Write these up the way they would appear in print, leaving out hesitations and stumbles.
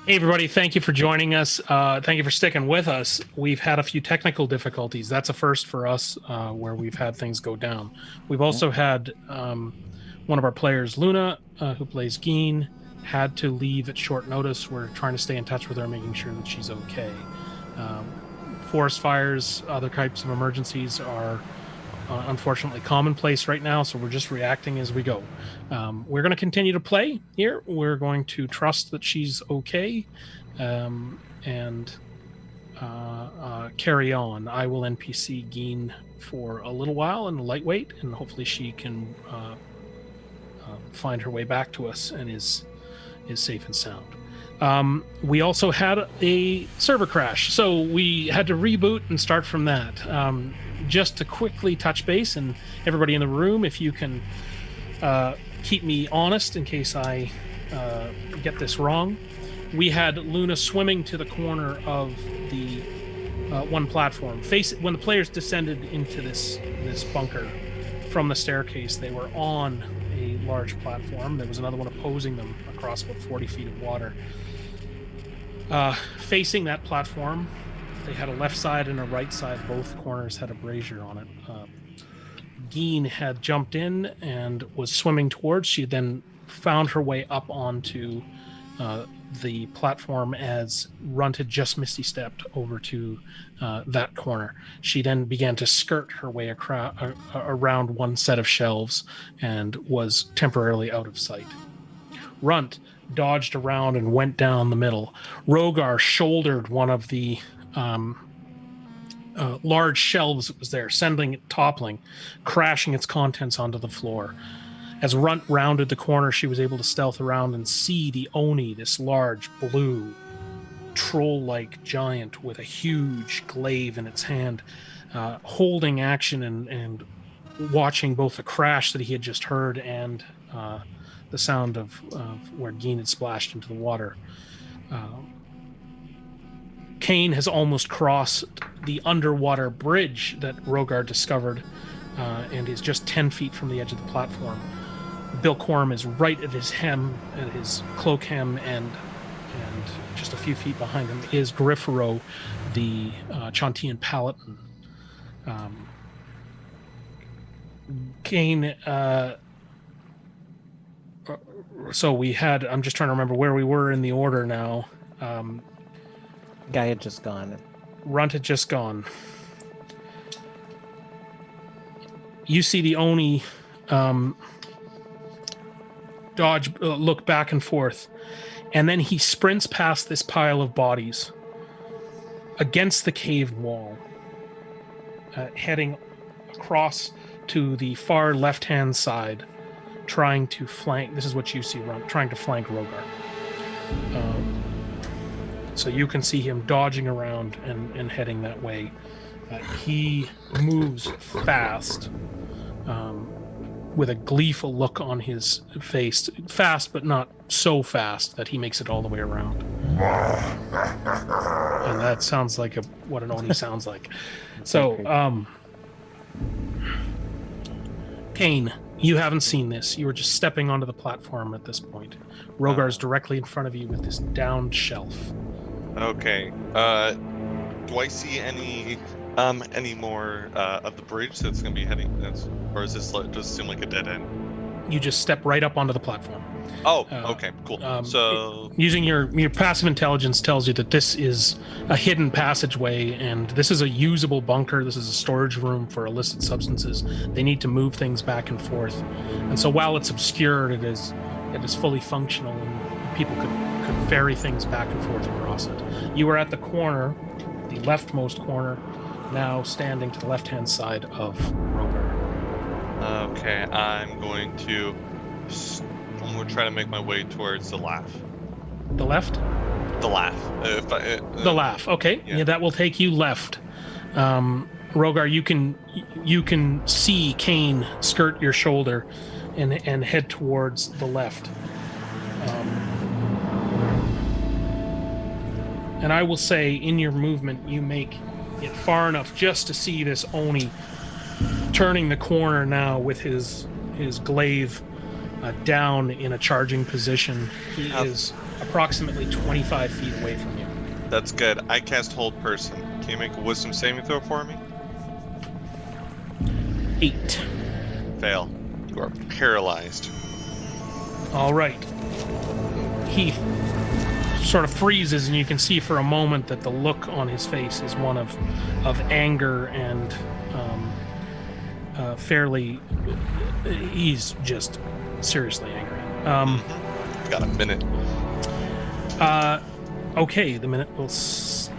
Hey, everybody. Thank you for joining us. Thank you for sticking with us. We've had a few technical difficulties. That's a first for us where we've had things go down. We've also had one of our players, Luna, who plays Geen, had to leave at short notice. We're trying to stay in touch with her, making sure that she's okay. Forest fires, other types of emergencies are unfortunately commonplace right now, so we're just reacting as we go. We're going to continue to play here. We're going to trust that she's okay and carry on. I will NPC Geen for a little while and lightweight, and hopefully she can find her way back to us and is safe and sound. We also had a server crash, so we had to reboot and start from that. Just to quickly touch base, and everybody in the room, if you can keep me honest in case I get this wrong. We had Luna swimming to the corner of the one platform. When the players descended into this bunker from the staircase, they were on a large platform. There was another one opposing them across about 40 feet of water. Facing that platform, they had a left side and a right side. Both corners had a brazier on it. Geen had jumped in and was swimming towards. She then found her way up onto the platform as Runt had just misty stepped over to that corner. She then began to skirt her way around one set of shelves and was temporarily out of sight. Runt dodged around and went down the middle. Rogar shouldered one of the large shelves that was there, sending it toppling, crashing its contents onto the floor. As Runt rounded the corner, she was able to stealth around and see the Oni, this large, blue, troll-like giant with a huge glaive in its hand, holding action and watching both the crash that he had just heard and the sound of where Geen had splashed into the water. Cain has almost crossed the underwater bridge that Rogar discovered and is just 10 feet from the edge of the platform. Bill Quorum is right at his cloak hem, and just a few feet behind him is Griffaro, the Chantian Paladin. Cain... so we had... I'm just trying to remember where we were in the order now. Guy had just gone. Runt had just gone. You see the Oni dodge, look back and forth, and then he sprints past this pile of bodies against the cave wall, heading across to the far left-hand side, trying to flank. This is what you see, Runt, trying to flank Rogar. So you can see him dodging around and heading that way. He moves fast, with a gleeful look on his face. Fast, but not so fast that he makes it all the way around. And that sounds like what an Oni sounds like. So, Cain, you haven't seen this. You were just stepping onto the platform at this point. Rogar's directly in front of you with this downed shelf. Okay. Do I see any more of the bridge that's going to be heading? Or is this does it seem like a dead end? You just step right up onto the platform. Oh, okay, cool. So using your passive intelligence tells you that this is a hidden passageway, and this is a usable bunker. This is a storage room for illicit substances. They need to move things back and forth, and so while it's obscured, it is fully functional, and people could ferry things back and forth across it. You are at the corner, the leftmost corner, now standing to the left-hand side of Rogar. Okay, I'm going to try to make my way towards the laugh. The left? The laugh. The laugh. Okay, yeah, that will take you left. Rogar, you can see Cain skirt your shoulder and head towards the left. And I will say, in your movement, you make it far enough just to see this Oni turning the corner now with his glaive down in a charging position. He is approximately 25 feet away from you. That's good. I cast Hold Person. Can you make a Wisdom saving throw for me? 8. Fail. You are paralyzed. All right. He sort of freezes, and you can see for a moment that the look on his face is one of anger and fairly. He's just seriously angry. Got a minute. Okay, the minute will start.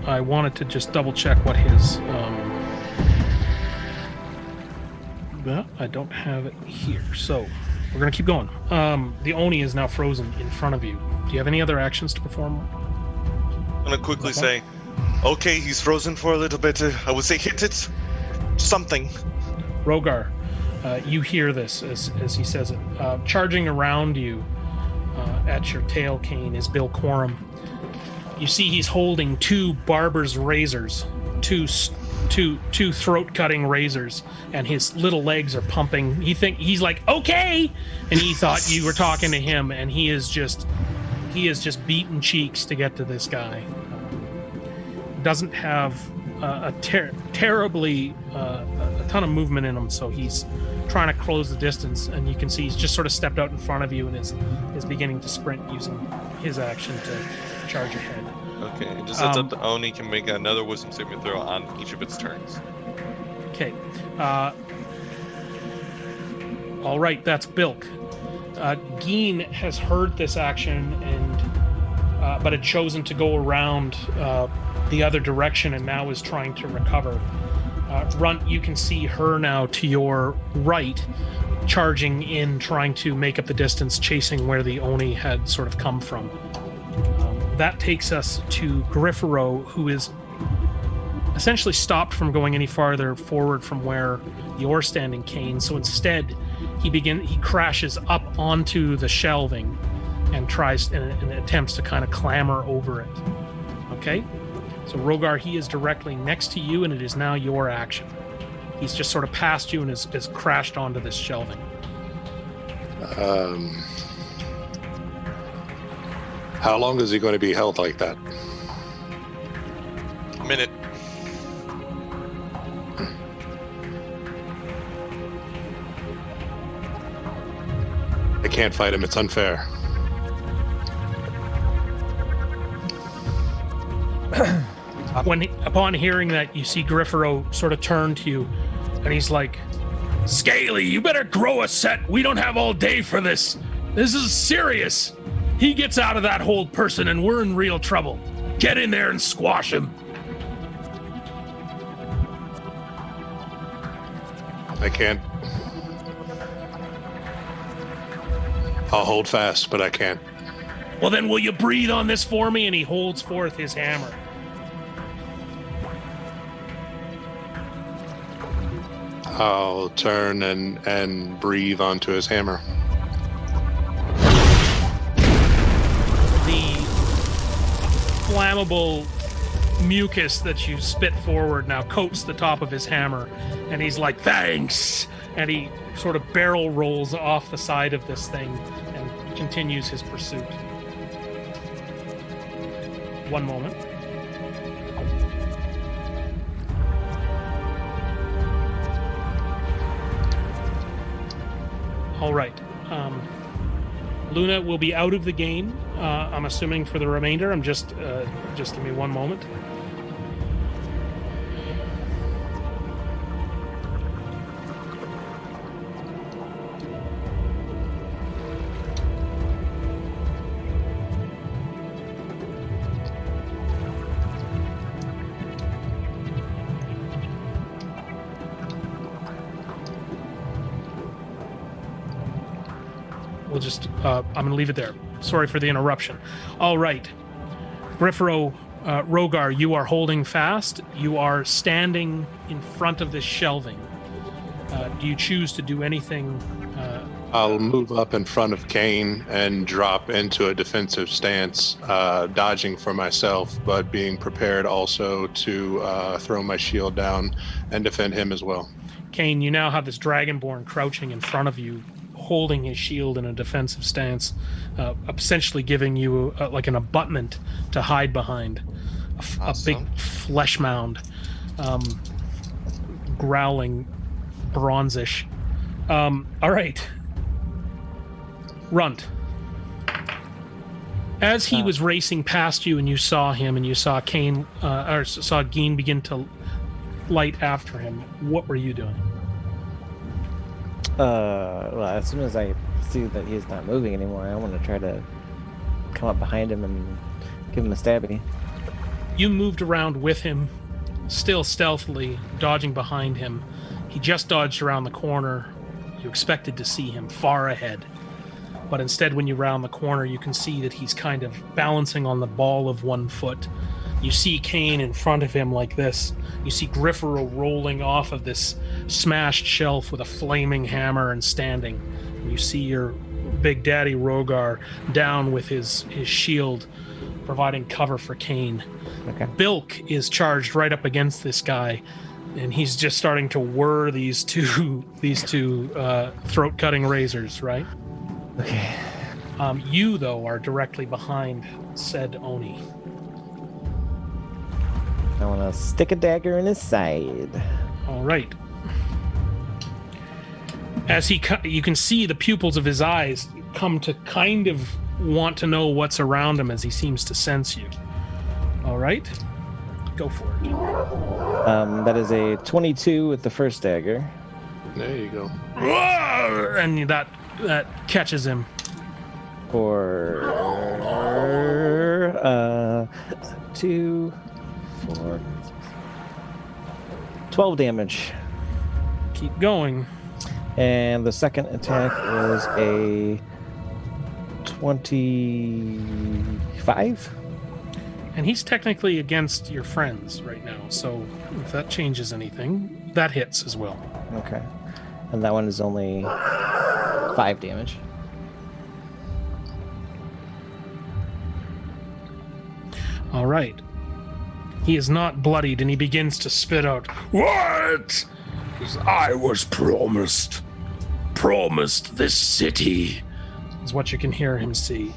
I wanted to just double check what his. Well, I don't have it here, so we're gonna keep going. The Oni is now frozen in front of you. Do you have any other actions to perform? I'm gonna quickly say, okay, he's frozen for a little bit. I would say hit it. Something. Rogar, you hear this as he says it. Charging around you at your tail, Cain, is Bill Quorum. You see he's holding 2 barber's razors, two throat-cutting razors, and his little legs are pumping. He's like, okay, and he thought you were talking to him, and he is just beating cheeks to get to this guy. Doesn't have a ton of movement in him, so he's trying to close the distance, and you can see he's just sort of stepped out in front of you and is beginning to sprint using his action to charge ahead. Okay, it just sets up the Oni can make another Wisdom saving throw on each of its turns. Okay. All right, that's Bilk. Geen has heard this action and but had chosen to go around the other direction and now is trying to recover. Runt, you can see her now to your right, charging in, trying to make up the distance, chasing where the Oni had sort of come from. That takes us to Griffaro, who is essentially stopped from going any farther forward from where you're standing, Cain. So instead, he crashes up onto the shelving and tries and attempts to kind of clamber over it. Okay? So Rogar, he is directly next to you, and it is now your action. He's just sort of past you and has crashed onto this shelving. How long is he going to be held like that? A minute. I can't fight him. It's unfair. Upon hearing that, you see Griffaro sort of turn to you, and he's like, "Scaly, you better grow a set. We don't have all day for this. This is serious. He gets out of that hold person, and we're in real trouble. Get in there and squash him." I can't. I'll hold fast, but I can't. Well, then will you breathe on this for me? And he holds forth his hammer. I'll turn and breathe onto his hammer. The flammable mucus that you spit forward now coats the top of his hammer, and he's like, "Thanks!" And he sort of barrel rolls off the side of this thing and continues his pursuit. One moment. All right. Luna will be out of the game, I'm assuming, for the remainder. Just give me one moment. We'll just, I'm going to leave it there. Sorry for the interruption. All right. Griffaro, Rogar, you are holding fast. You are standing in front of this shelving. Do you choose to do anything? I'll move up in front of Cain and drop into a defensive stance, dodging for myself, but being prepared also to throw my shield down and defend him as well. Cain, you now have this Dragonborn crouching in front of you, holding his shield in a defensive stance, essentially giving you like an abutment to hide behind. A big Awesome. flesh mound, growling, bronzish. All right, Runt. As he was racing past you, and you saw him, and you saw Cain, or saw Geen begin to light after him, what were you doing? Well, as soon as I see that he's not moving anymore, I want to try to come up behind him and give him a stabby. You moved around with him, still stealthily, dodging behind him. He just dodged around the corner. You expected to see him far ahead. But instead, when you round the corner, you can see that he's kind of balancing on the ball of one foot. You see Cain in front of him like this. You see Griffaro rolling off of this smashed shelf with a flaming hammer and standing. And you see your big daddy Rogar down with his shield, providing cover for Cain. Okay. Bilk is charged right up against this guy, and he's just starting to whir these two throat-cutting razors, right? Okay. You, though, are directly behind said Oni. I want to stick a dagger in his side. All right. As you can see the pupils of his eyes come to kind of want to know what's around him as he seems to sense you. All right. Go for it. That is a 22 with the first dagger. There you go. And that catches him. For 2, 4, 12 damage. Keep going. And the second attack is a 25. And he's technically against your friends right now, so if that changes anything, that hits as well. Okay. And that one is only 5 damage. All right. He is not bloodied, and he begins to spit out, "What? I was promised this city," is what you can hear him say.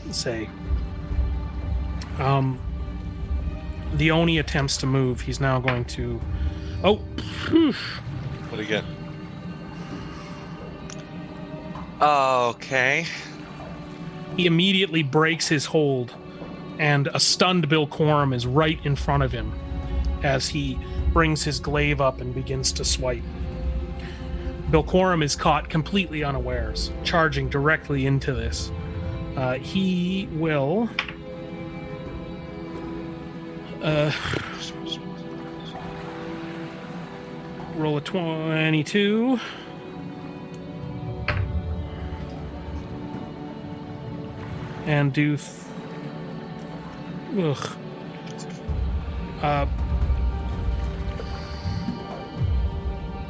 The Oni attempts to move. He's now going to... Oh! What do you get? Okay. He immediately breaks his hold, and a stunned Bill Corum is right in front of him as he brings his glaive up and begins to swipe. Bill Corum is caught completely unawares, charging directly into this. He will... roll a 22. And do...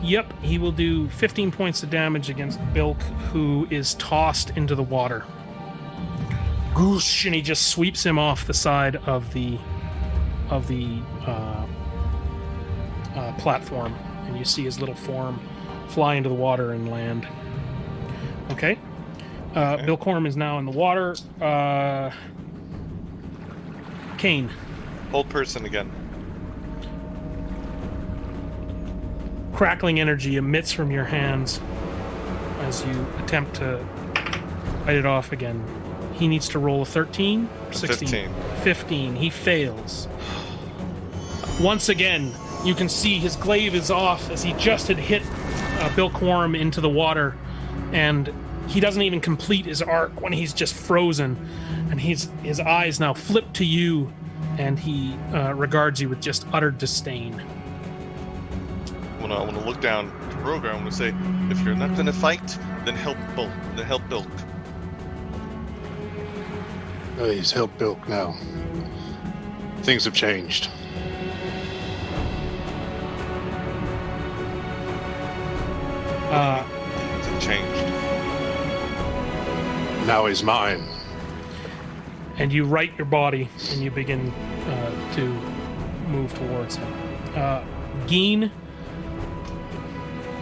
Yep, he will do 15 points of damage against Bilk, who is tossed into the water. Goosh, and he just sweeps him off the side of the platform, and you see his little form fly into the water and land. Okay. Bill Corum is now in the water. Cain. Hold person again. Crackling energy emits from your hands as you attempt to fight it off again. He needs to roll a 13, 16, 15. He fails. Once again, you can see his glaive is off as he just had hit Bill Corum into the water, and he doesn't even complete his arc when he's just frozen, and his eyes now flip to you, and he regards you with just utter disdain. I want to look down to Rogar. I'm going to say, if you're not going to fight, then help Bilk. Oh, he's helped Bilk now. Things have changed. Things have changed. Now he's mine. And you right your body, and you begin to move towards him. Geen,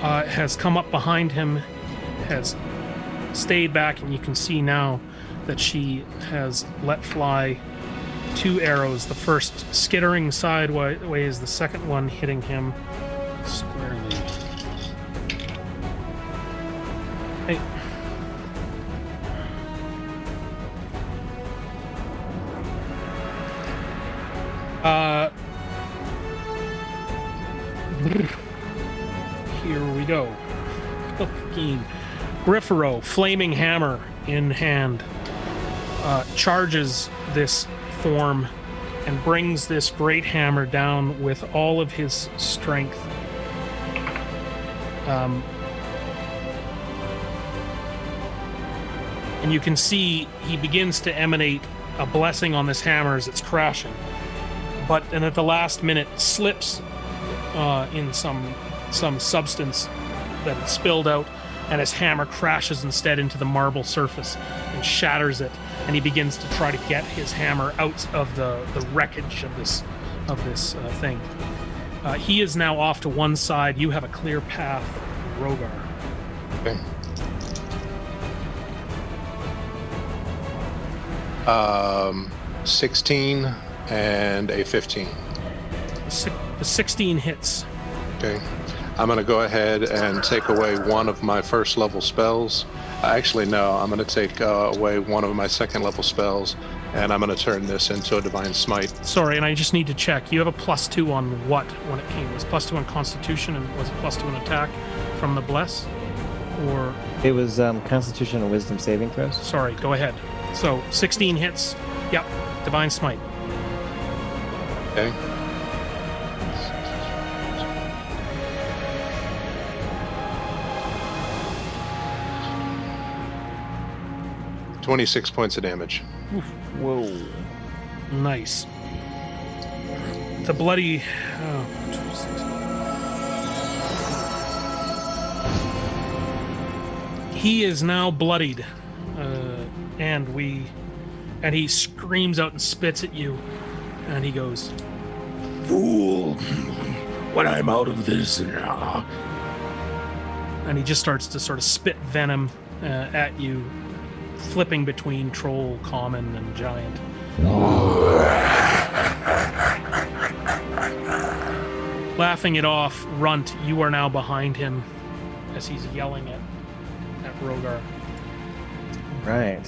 has come up behind him, has stayed back, and you can see now that she has let fly 2 arrows. The first skittering sideways, the second one hitting him squarely. Hey. Here we go. Griffaro, flaming hammer in hand, charges this form and brings this great hammer down with all of his strength. And you can see he begins to emanate a blessing on this hammer as it's crashing. And at the last minute slips in some substance that had spilled out, and his hammer crashes instead into the marble surface and shatters it, and he begins to try to get his hammer out of the wreckage of this thing. He is now off to one side. You have a clear path, Rogar. Okay. 16 and a 15. The 16 hits. Okay. I'm going to go ahead and take away one of my first level spells. Actually, no, I'm going to take away one of my second level spells, and I'm going to turn this into a Divine Smite. Sorry, and I just need to check. You have a +2 on what when it came? It was +2 on Constitution, and was it +2 on attack from the Bless? Or It was Constitution and Wisdom saving throws. sorry, go ahead. So 16 hits. Yep, Divine Smite. Okay. $26 points of damage. Whoa. Nice. The bloody. He is now bloodied, and he screams out and spits at you, and he goes, "Fool! When I'm out of this," and he just starts to sort of spit venom at you, flipping between troll, common, and giant. Laughing it off, Runt, you are now behind him as he's yelling at Rogar. Right.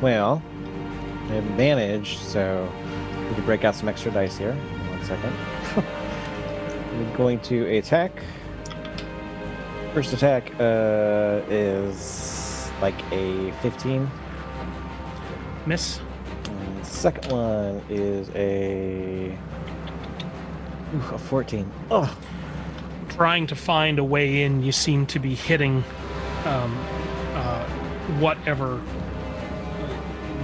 Well, I have advantage, so we can break out some extra dice here. 1 second. I'm going to attack. First attack is like a 15. Miss. And the second one is a 14. Oh, Trying to find a way in, you seem to be hitting whatever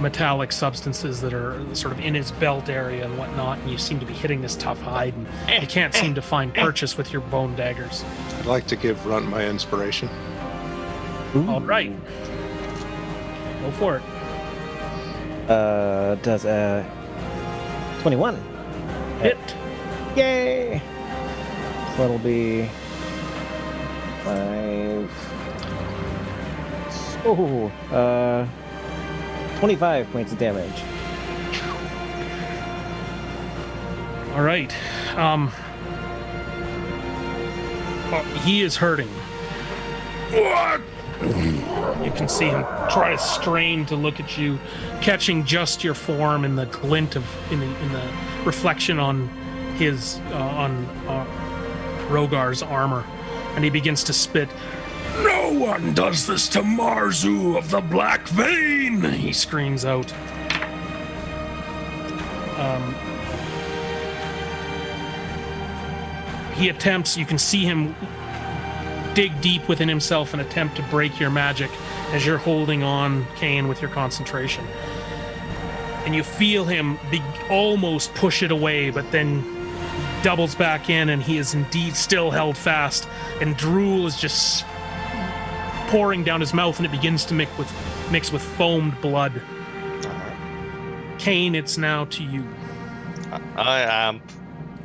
metallic substances that are sort of in his belt area and whatnot, and you seem to be hitting this tough hide, and you can't seem to find purchase with your bone daggers. I'd like to give Runt my inspiration. All right. Go for it. Does 21 Hit. Yay! So that'll be 5. Oh, 25 points of damage. All right. He is hurting. What? You can see him try to strain to look at you, catching just your form in the glint of in the reflection on his on Rogar's armor, and he begins to spit. "No one does this to Marzu of the Black Vein!" he screams out. He attempts, you can see him dig deep within himself and attempt to break your magic as you're holding on, Cain, with your concentration. And you feel him almost push it away, but then doubles back in, and he is indeed still held fast, and drool is just pouring down his mouth, and it begins to mix with foamed blood. Cain, it's now to you.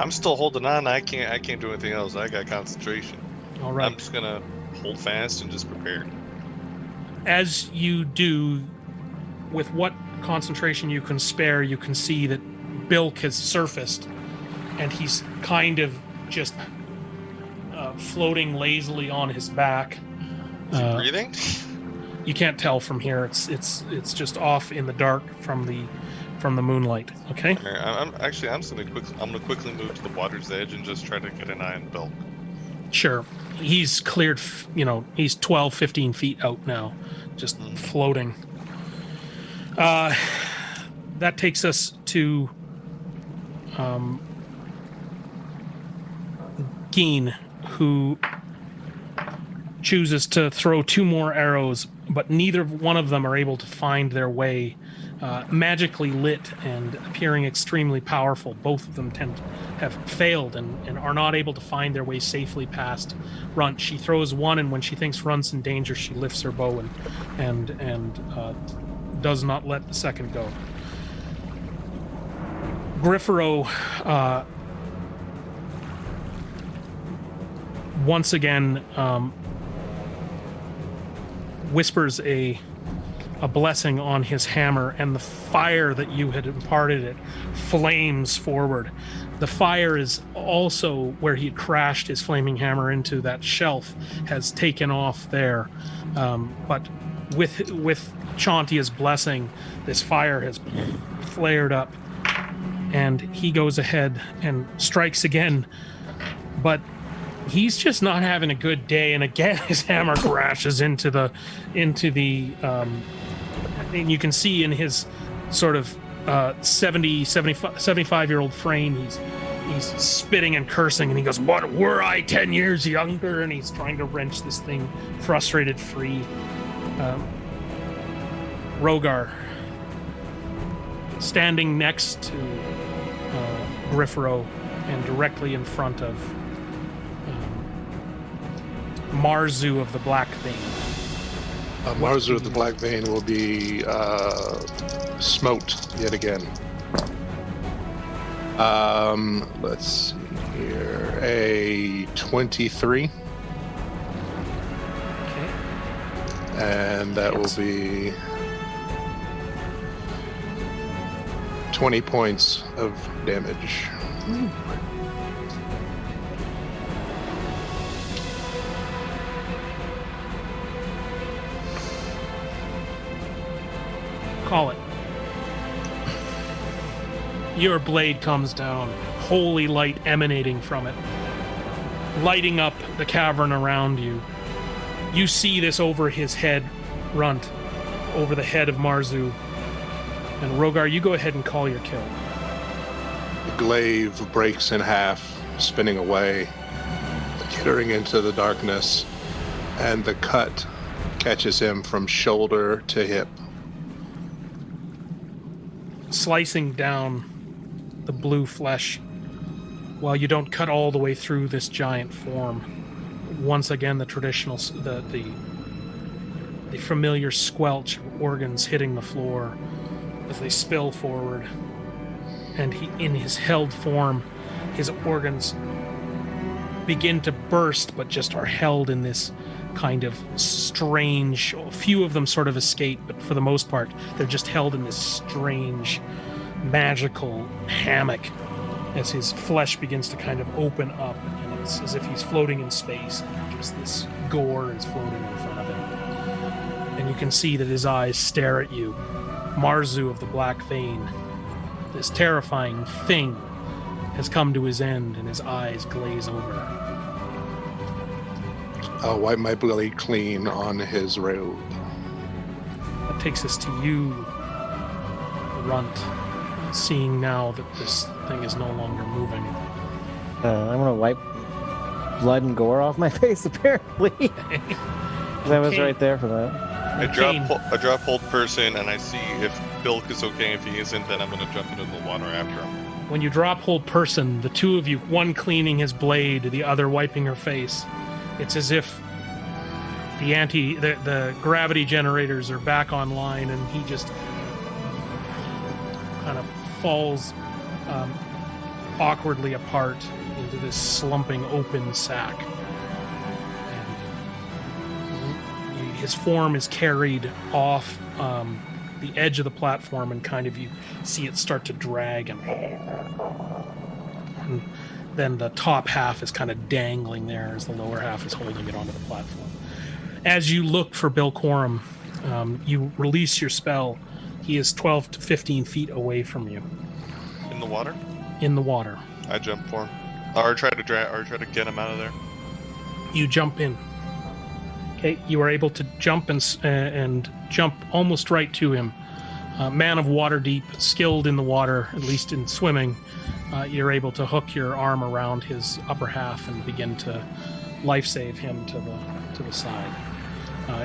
I'm still holding on. I can't do anything else. I got concentration. All right. I'm just gonna hold fast and just prepare. As you do, with what concentration you can spare, you can see that Bilk has surfaced, and he's kind of just floating lazily on his back. Is he breathing? You can't tell from here. It's just off in the dark from the moonlight. Okay. Alright, I'm gonna quickly move to the water's edge and just try to get an eye on Bilk. Sure. He's cleared, he's 12, 15 feet out now, just floating. That takes us to Cain, who chooses to throw 2 more arrows, but neither one of them are able to find their way. Magically lit and appearing extremely powerful, both of them have failed and are not able to find their way safely past Runt. She throws one, and when she thinks Runt's in danger, she lifts her bow and does not let the second go. Griffero once again whispers a blessing on his hammer, and the fire that you had imparted it flames forward. The fire is also where he had crashed his flaming hammer into that shelf, has taken off there. But with Chantia's blessing, this fire has flared up, and he goes ahead and strikes again. But he's just not having a good day, and again his hammer crashes into the and you can see in his sort of 75-year-old frame, he's spitting and cursing, and he goes, "What were I 10 years younger?" And he's trying to wrench this thing frustrated free. Rogar, standing next to Griffero and directly in front of Marzu of the Black Vein. Marzu of the Black Vein will be smoked yet again. Let's see here. A 23. Okay. And that will be 20 points of damage. Ooh. Call it. Your blade comes down, holy light emanating from it, lighting up the cavern around you. You see this over his head, Runt, over the head of Marzu. And Rogar, you go ahead and call your kill. The glaive breaks in half, spinning away, skittering into the darkness, and the cut catches him from shoulder to hip. Slicing down the blue flesh, while you don't cut all the way through this giant form. Once again, the traditional, the familiar squelch of organs hitting the floor as they spill forward. And he, in his held form, his organs begin to burst, but just are held in this kind of strange, a few of them sort of escape, but for the most part they're just held in this strange magical hammock as his flesh begins to kind of open up, and it's as if he's floating in space, and just this gore is floating in front of him, and you can see that his eyes stare at you. Marzu of the Black Vein, this terrifying thing, has come to his end, and his eyes glaze over. I'll wipe my blade clean on his robe. That takes us to you, Runt, seeing now that this thing is no longer moving. I'm gonna wipe blood and gore off my face, apparently. I was Okay. right there for that. I Cain. drop hold person, and I see if Bilk is okay. If he isn't, then I'm gonna jump into the water after him. When you drop hold person, the two of you, one cleaning his blade, the other wiping her face, it's as if the gravity generators are back online, and he just kind of falls awkwardly apart into this slumping open sack. his form is carried off the edge of the platform, and kind of you see it start to drag, and then the top half is kind of dangling there as the lower half is holding it onto the platform. As you look for Bill Corum, you release your spell. He is 12 to 15 feet away from you. In the water? In the water. I jump for him. Or try to get him out of there. You jump in. Okay, you are able to jump and jump almost right to him. Man of water deep, skilled in the water, at least in swimming. You're able to hook your arm around his upper half and begin to life save him to the side.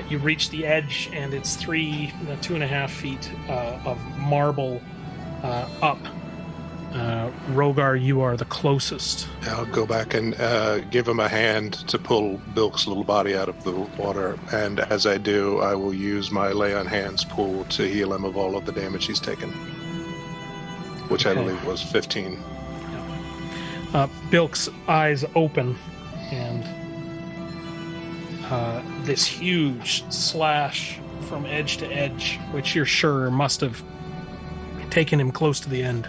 You reach the edge, and it's 2.5 feet of marble up. Rogar, you are the closest. I'll go back and give him a hand to pull Bilk's little body out of the water, and as I do, I will use my Lay on Hands pool to heal him of all of the damage he's taken, which I believe was 15. Bilk's eyes open, and this huge slash from edge to edge, which you're sure must have taken him close to the end,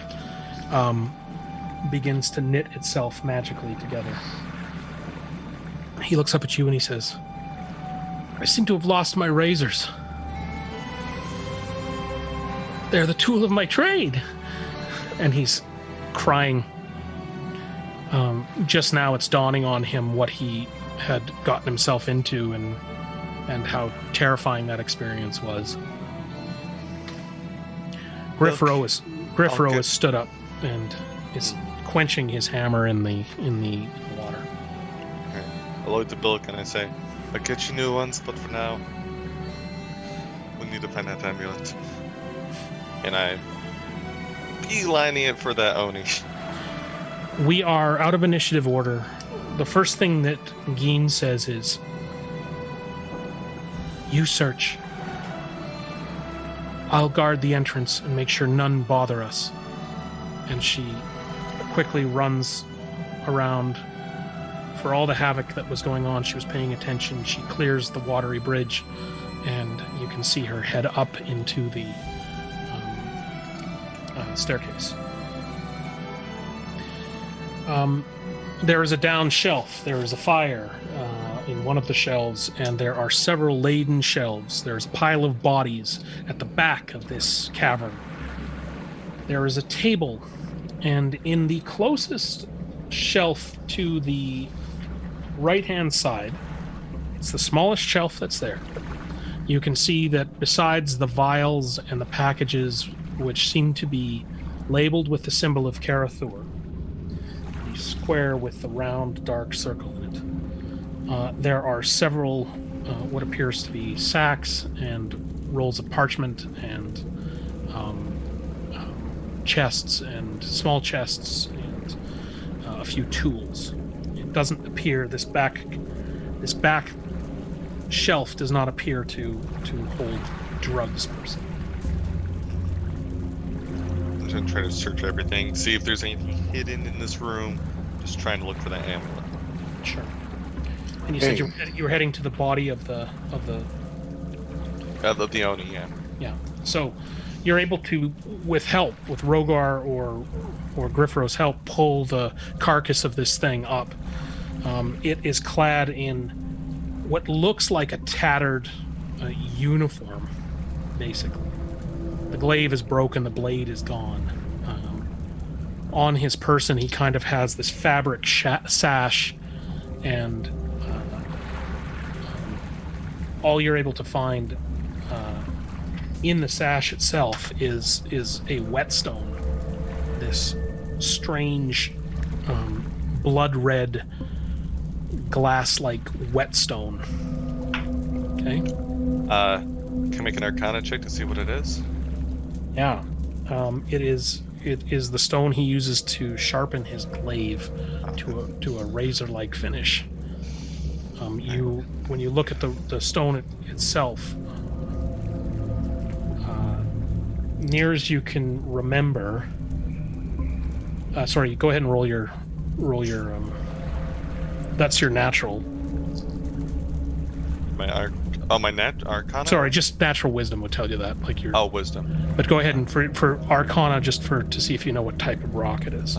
begins to knit itself magically together. He looks up at you and he says, "I seem to have lost my razors. They're the tool of my trade." And he's crying. Just now it's dawning on him what he had gotten himself into and how terrifying that experience was. Griffro has stood up and is quenching his hammer in the water. Okay. I look at Bilk and I say, "I'll get you new ones, but for now, we need to find that amulet." And I beelining it for that Oni. We are out of initiative order. The first thing that Geen says is, "You search. I'll guard the entrance and make sure none bother us." And she quickly runs around. For all the havoc that was going on, she was paying attention. She clears the watery bridge, and you can see her head up into the staircase. There is a down shelf. There is a fire in one of the shelves, and there are several laden shelves. There's a pile of bodies at the back of this cavern. There is a table, and in the closest shelf to the right-hand side, it's the smallest shelf that's there. You can see that besides the vials and the packages, which seem to be labeled with the symbol of Karathur, the square with the round dark circle in it, there are several what appears to be sacks and rolls of parchment and chests and small chests and a few tools. It doesn't appear, this back shelf does not appear to hold drugs per se. I'm gonna try to search everything, see if there's anything hidden in this room. Just trying to look for that amulet. Sure. And you said you were heading to the body of the Oni, yeah. Yeah. So you're able to, with help, with Rogar or Griffro's help, pull the carcass of this thing up. It is clad in what looks like a tattered uniform, basically. The glaive is broken, the blade is gone. On his person, he kind of has this fabric sash, and all you're able to find in the sash itself is a whetstone, this strange blood red glass-like whetstone. Okay. Can I make an Arcana check to see what it is? Yeah. It is the stone he uses to sharpen his glaive to a razor-like finish. When you look at the stone itself, near as you can remember. Sorry, go ahead and roll your. That's your natural. My Oh, my Arcana? Sorry, just natural wisdom would tell you that. Like you're. Oh, wisdom. But go ahead and for Arcana, just to see if you know what type of rock it is.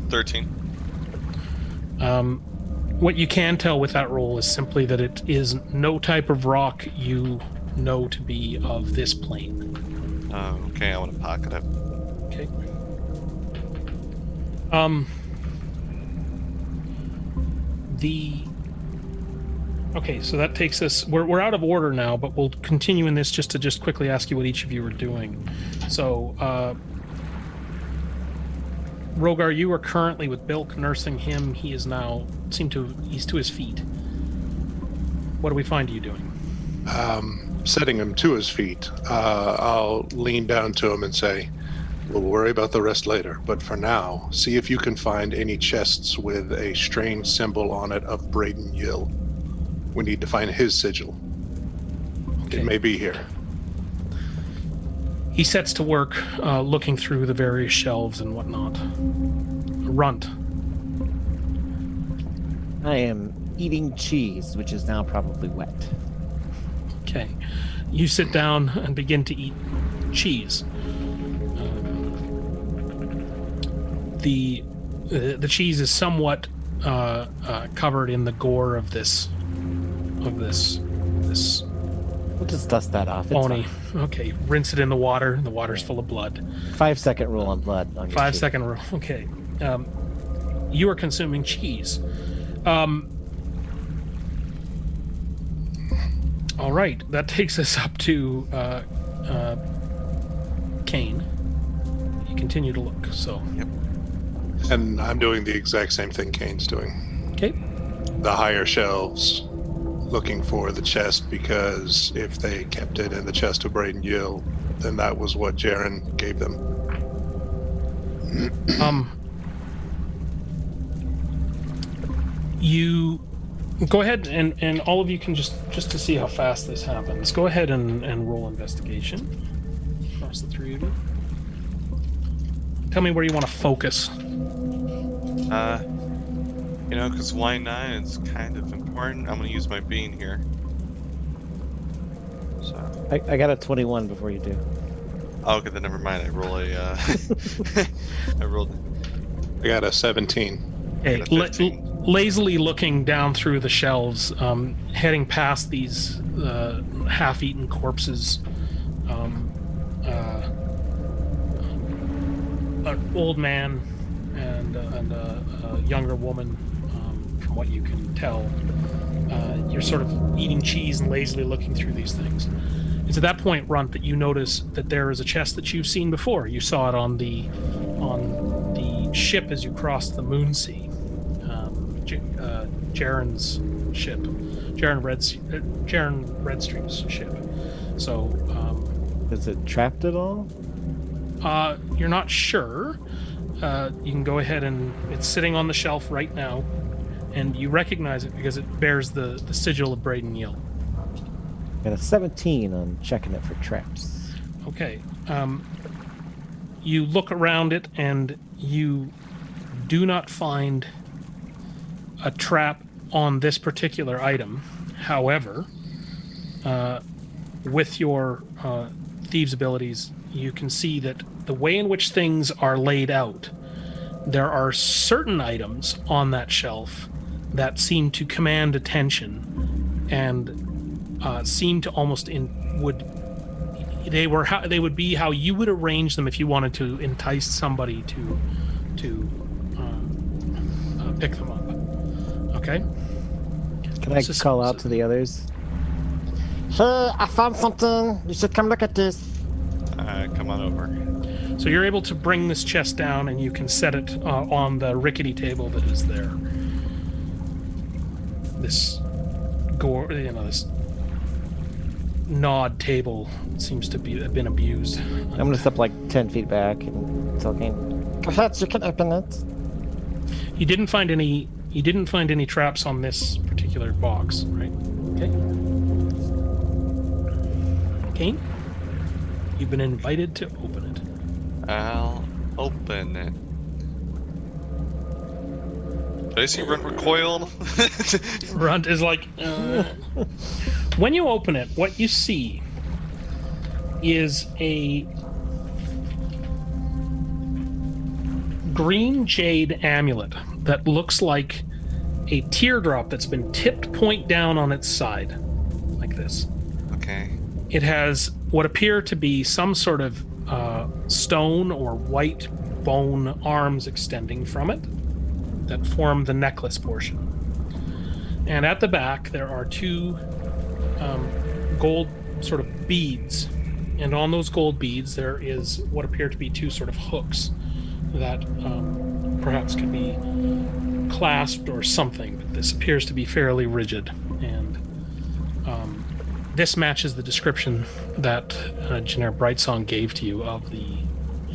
13. What you can tell with that roll is simply that it is no type of rock you know to be of this plane. Oh, okay. I want to pocket it. Okay. Okay, so that takes us. We're out of order now, but we'll continue in this just to quickly ask you what each of you are doing. So, Rogar, you are currently with Bilk nursing him. He is now he's to his feet. What do we find you doing? Setting him to his feet, I'll lean down to him and say, "We'll worry about the rest later, but for now, see if you can find any chests with a strange symbol on it of Braden Yill. We need to find his sigil. Okay. It may be here." He sets to work, looking through the various shelves and whatnot. Runt. I am eating cheese, which is now probably wet. Okay. You sit down and begin to eat cheese. The cheese is somewhat covered in the gore of this We'll just dust that off. It's Oni. fine. Okay, rinse it in the water. The water's full of blood. 5-second rule on blood. On your 5 cheese. second rule. Okay. You are consuming cheese. All right. That takes us up to Cain. You continue to look. So. Yep. And I'm doing the exact same thing Kane's doing. Okay. The higher shelves, looking for the chest, because if they kept it in the chest of Braden Yill, then that was what Jaren gave them. You go ahead and all of you can just to see how fast this happens. Go ahead and roll investigation across the three of you. Tell me where you want to focus. Because why not? It's kind of important. I'm going to use my bean here. So. I got a 21 before you do. Oh, okay, then never mind. I roll a. I got a 17. Okay, lazily looking down through the shelves, heading past these half-eaten corpses. An old man and a younger woman, from what you can tell. You're sort of eating cheese and lazily looking through these things. It's at that point, Runt, that you notice that there is a chest that you've seen before. You saw it on the ship as you crossed the Moonsea. Jaren's ship, Jaren Redstream's ship. So, Is it trapped at all? you're not sure. You can go ahead and it's sitting on the shelf right now, and you recognize it because it bears the sigil of Braden Yill. Got a 17 on checking it for traps. Okay. You look around it and you do not find a trap on this particular item. However, with your thieves' abilities, you can see that the way in which things are laid out, there are certain items on that shelf that seem to command attention and seem to almost they would be how you would arrange them if you wanted to entice somebody to pick them up. Okay. Can I call out to the others? Hey, I found something. You should come look at this. Come on over. So you're able to bring this chest down, and you can set it on the rickety table that is there. This this gnawed table seems to have been abused. I'm gonna step like 10 feet back and tell Kane, perhaps you can open it. You didn't find any traps on this particular box, right? Okay. Cain, you've been invited to open it. I'll open it. Did I see Runt recoil? Runt is like, when you open it, what you see is a green jade amulet that looks like a teardrop that's been tipped point down on its side, like this. Okay. It has what appear to be some sort of stone or white bone arms extending from it that form the necklace portion. And at the back, there are two gold sort of beads. And on those gold beads, there is what appear to be two sort of hooks that perhaps could be clasped or something. But this appears to be fairly rigid. And this matches the description that Jenner Brightsong gave to you of the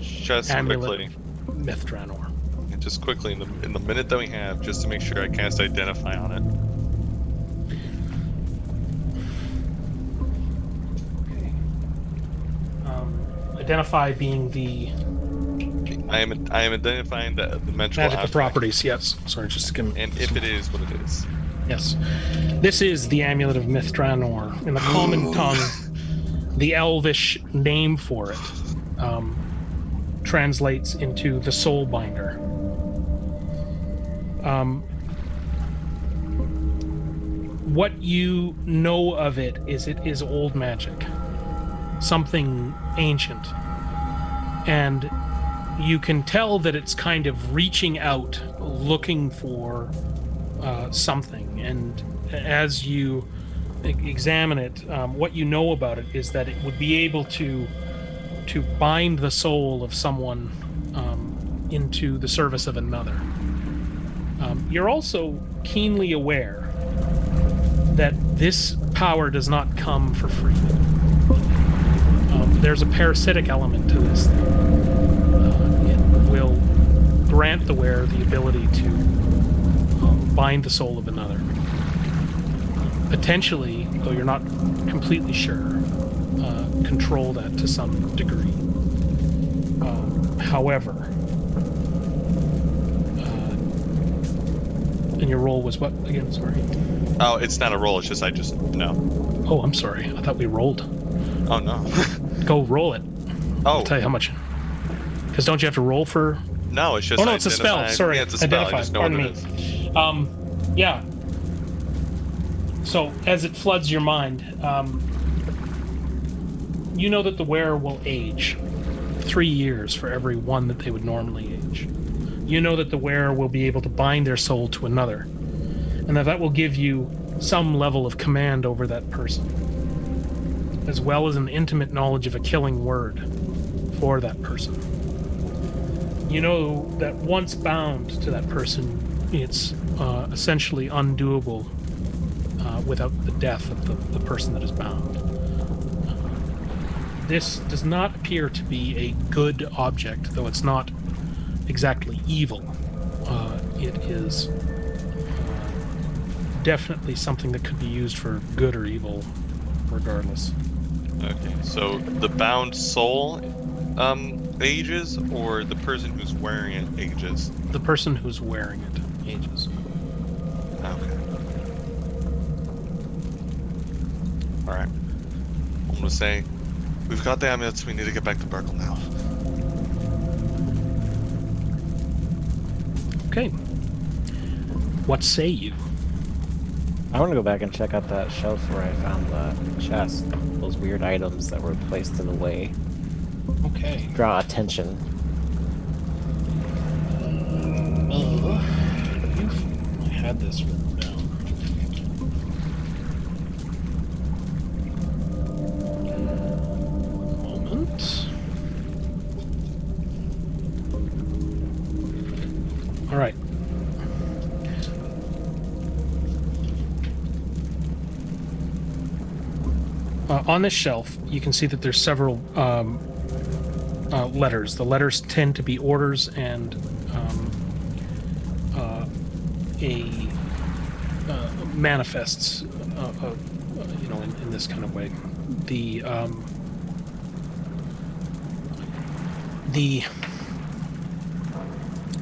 Just amulet quickly. of Mithranor. Just quickly, in the minute that we have, just to make sure I cast Identify on it. Okay. Identify being the I am identifying the dimensional magical aspect, properties. Yes. Sorry, just to and if it is what it is. Yes. This is the amulet of Mithranor. In the common tongue, the elvish name for it translates into the soul binder. What you know of it is old magic, something ancient, and you can tell that it's kind of reaching out, looking for something. And as you examine it, what you know about it is that it would be able to bind the soul of someone into the service of another. You're also keenly aware that this power does not come for free. There's a parasitic element to this thing. It will grant the wearer the ability to bind the soul of another. Potentially, though you're not completely sure, control that to some degree. However, and your roll was what again? Sorry. Oh, it's not a roll. It's just I just no. Oh, I'm sorry. I thought we rolled. Oh no. Go roll it. Oh I'll tell you how much. Because don't you have to roll for? no, it's just. Oh no, it's a spell. identify- Sorry, Yeah, it's a spell. identify. I just know what Pardon it me. is. Yeah. So as it floods your mind, you know that the wearer will age 3 years for every one that they would normally age. You know that the wearer will be able to bind their soul to another, and that will give you some level of command over that person, as well as an intimate knowledge of a killing word for that person. You know that once bound to that person, it's essentially undoable without the death of the person that is bound. This does not appear to be a good object, though it's not exactly evil. It is definitely something that could be used for good or evil, regardless. Okay, so the bound soul ages, or the person who's wearing it ages? The person who's wearing it ages. Okay. Alright. I'm gonna say, we've got the amulets, we need to get back to Burkle now. Okay. What say you? I want to go back and check out that shelf where I found the chest. Those weird items that were placed in the way. Okay. Draw attention. I had this written down. One moment. All right. On this shelf, you can see that there's several letters. The letters tend to be orders and manifests, in this kind of way.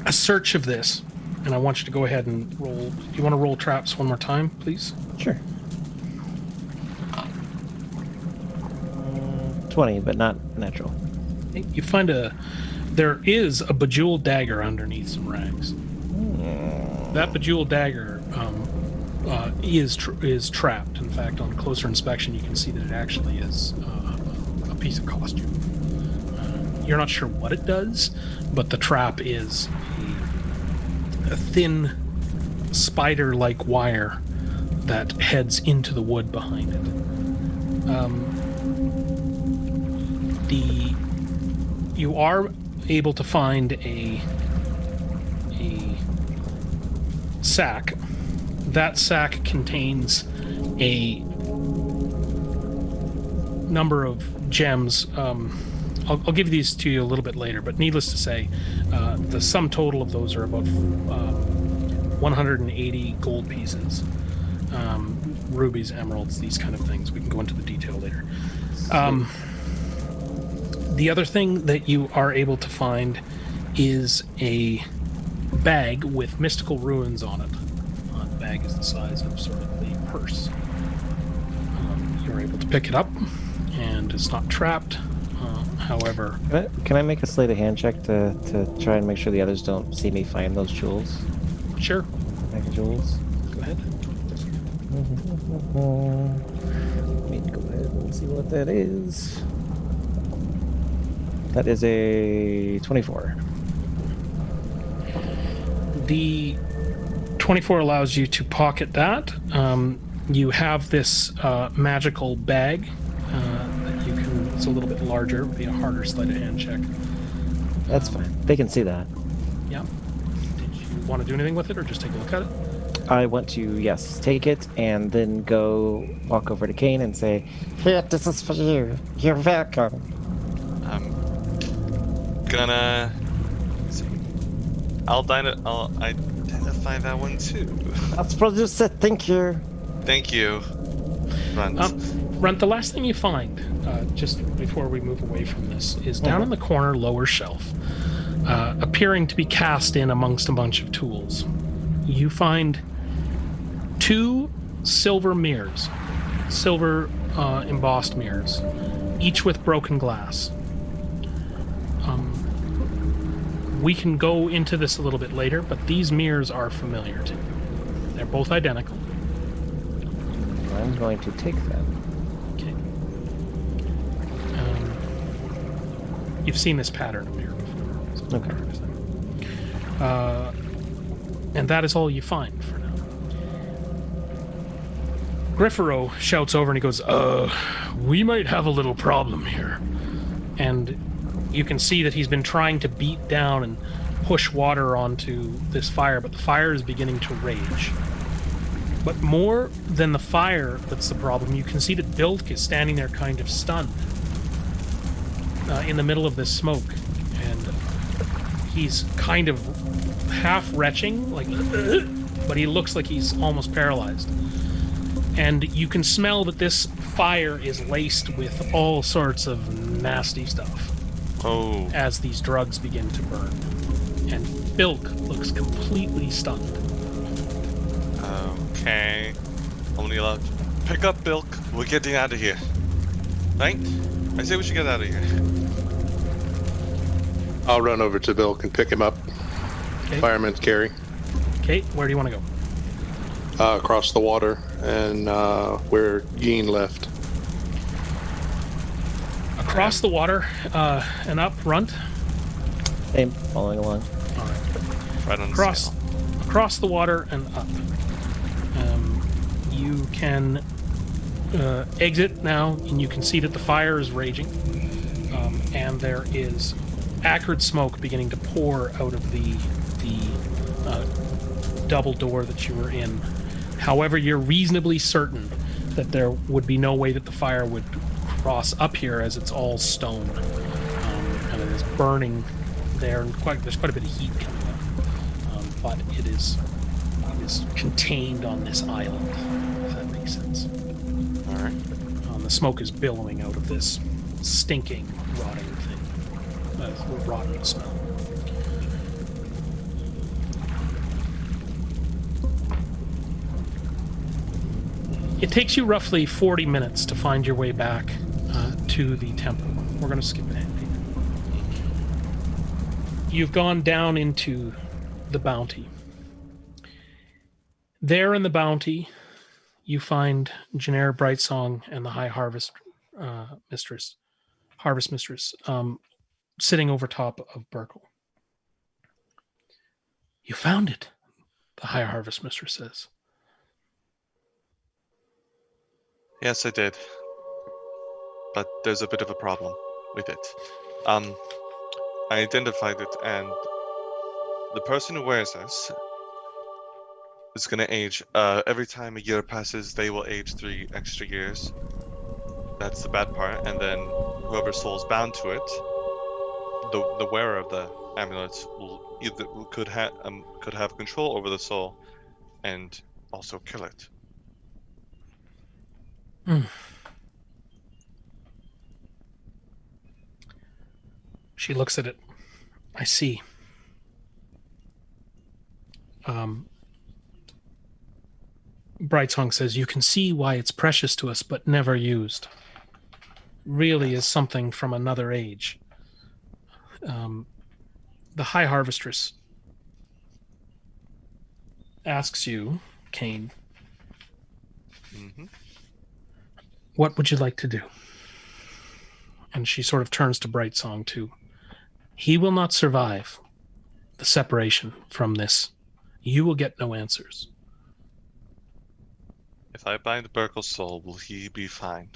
A search of this and I want you to go ahead and roll. Do you want to roll traps one more time, please? Sure. 20, but not natural. Okay, you find there is a bejeweled dagger underneath some rags. That bejeweled dagger is trapped. In fact, on closer inspection, you can see that it actually is a piece of costume. You're not sure what it does, but the trap is a thin spider-like wire that heads into the wood behind it. You are able to find a sack. That sack contains a number of gems. I'll give these to you a little bit later, but needless to say, the sum total of those are about 180 gold pieces, rubies, emeralds, these kind of things. We can go into the detail later. The other thing that you are able to find is a bag with mystical runes on it. The bag is the size of sort of a purse. You're able to pick it up, and it's not trapped. However... Can I make a sleight of hand check to try and make sure the others don't see me find those jewels? Sure. Bag of jewels. Go ahead. Let me go ahead and see what that is. That is a 24. The 24 allows you to pocket that. You have this magical bag that you can... It's a little bit larger. It would be a harder sleight of hand check. That's fine. They can see that. Yeah. Did you want to do anything with it, or just take a look at it? I want to, yes, take it and then go walk over to Cain and say, "Here, this is for you. You're welcome." I'm gonna... I'll identify that one too. That's what you said. Thank you. Thank you. Runt. Runt, the last thing you find, just before we move away from this, is down in the corner, lower shelf, appearing to be cast in amongst a bunch of tools. You find 2 silver mirrors, silver embossed mirrors, each with broken glass. We can go into this a little bit later, but these mirrors are familiar to you. They're both identical. I'm going to take them. Okay. You've seen this pattern of mirror before. Okay. And that is all you find for now. Griffaro shouts over and he goes, we might have a little problem here. And you can see that he's been trying to beat down and push water onto this fire, but the fire is beginning to rage. But more than the fire that's the problem, you can see that Bilk is standing there kind of stunned in the middle of this smoke. And he's kind of half retching, like, but he looks like he's almost paralyzed. And you can smell that this fire is laced with all sorts of nasty stuff. Oh. As these drugs begin to burn. And Bilk looks completely stunned. Okay. Only allowed to pick up Bilk. We're getting out of here. Right? I say we should get out of here. I'll run over to Bilk and pick him up. Okay. Fireman's carry. Okay, where do you want to go? Across the water and where Yeen left. Across the water and up, Runt. Same, following along. All right. Right on the sail. Across the water and up. You can exit now, and you can see that the fire is raging, and there is acrid smoke beginning to pour out of the double door that you were in. However, you're reasonably certain that there would be no way that the fire would cross up here, as it's all stone, and it is burning there, and there's quite a bit of heat coming up, but it is contained on this island, if that makes sense. All right. The smoke is billowing out of this stinking, rotting thing, rotten smell. It takes you roughly 40 minutes to find your way back to the temple. We're going to skip ahead here. You've gone down into the bounty. There in the bounty, you find Janera Brightsong and the High Harvest Mistress, sitting over top of Burkle. You found it, the High Harvest Mistress says. Yes, I did. But there's a bit of a problem with it. I identified it, and the person who wears this is going to age. Every time a year passes, they will age 3 extra years. That's the bad part. And then whoever's soul is bound to it, the wearer of the amulets will either could have control over the soul, and also kill it. She looks at it. I see. Brightsong says, you can see why it's precious to us, but never used. Really is something from another age. The High Harvestress asks you, Cain, what would you like to do? And she sort of turns to Brightsong too. He will not survive the separation from this. You will get no answers. If I bind Burkle's soul, will he be fine?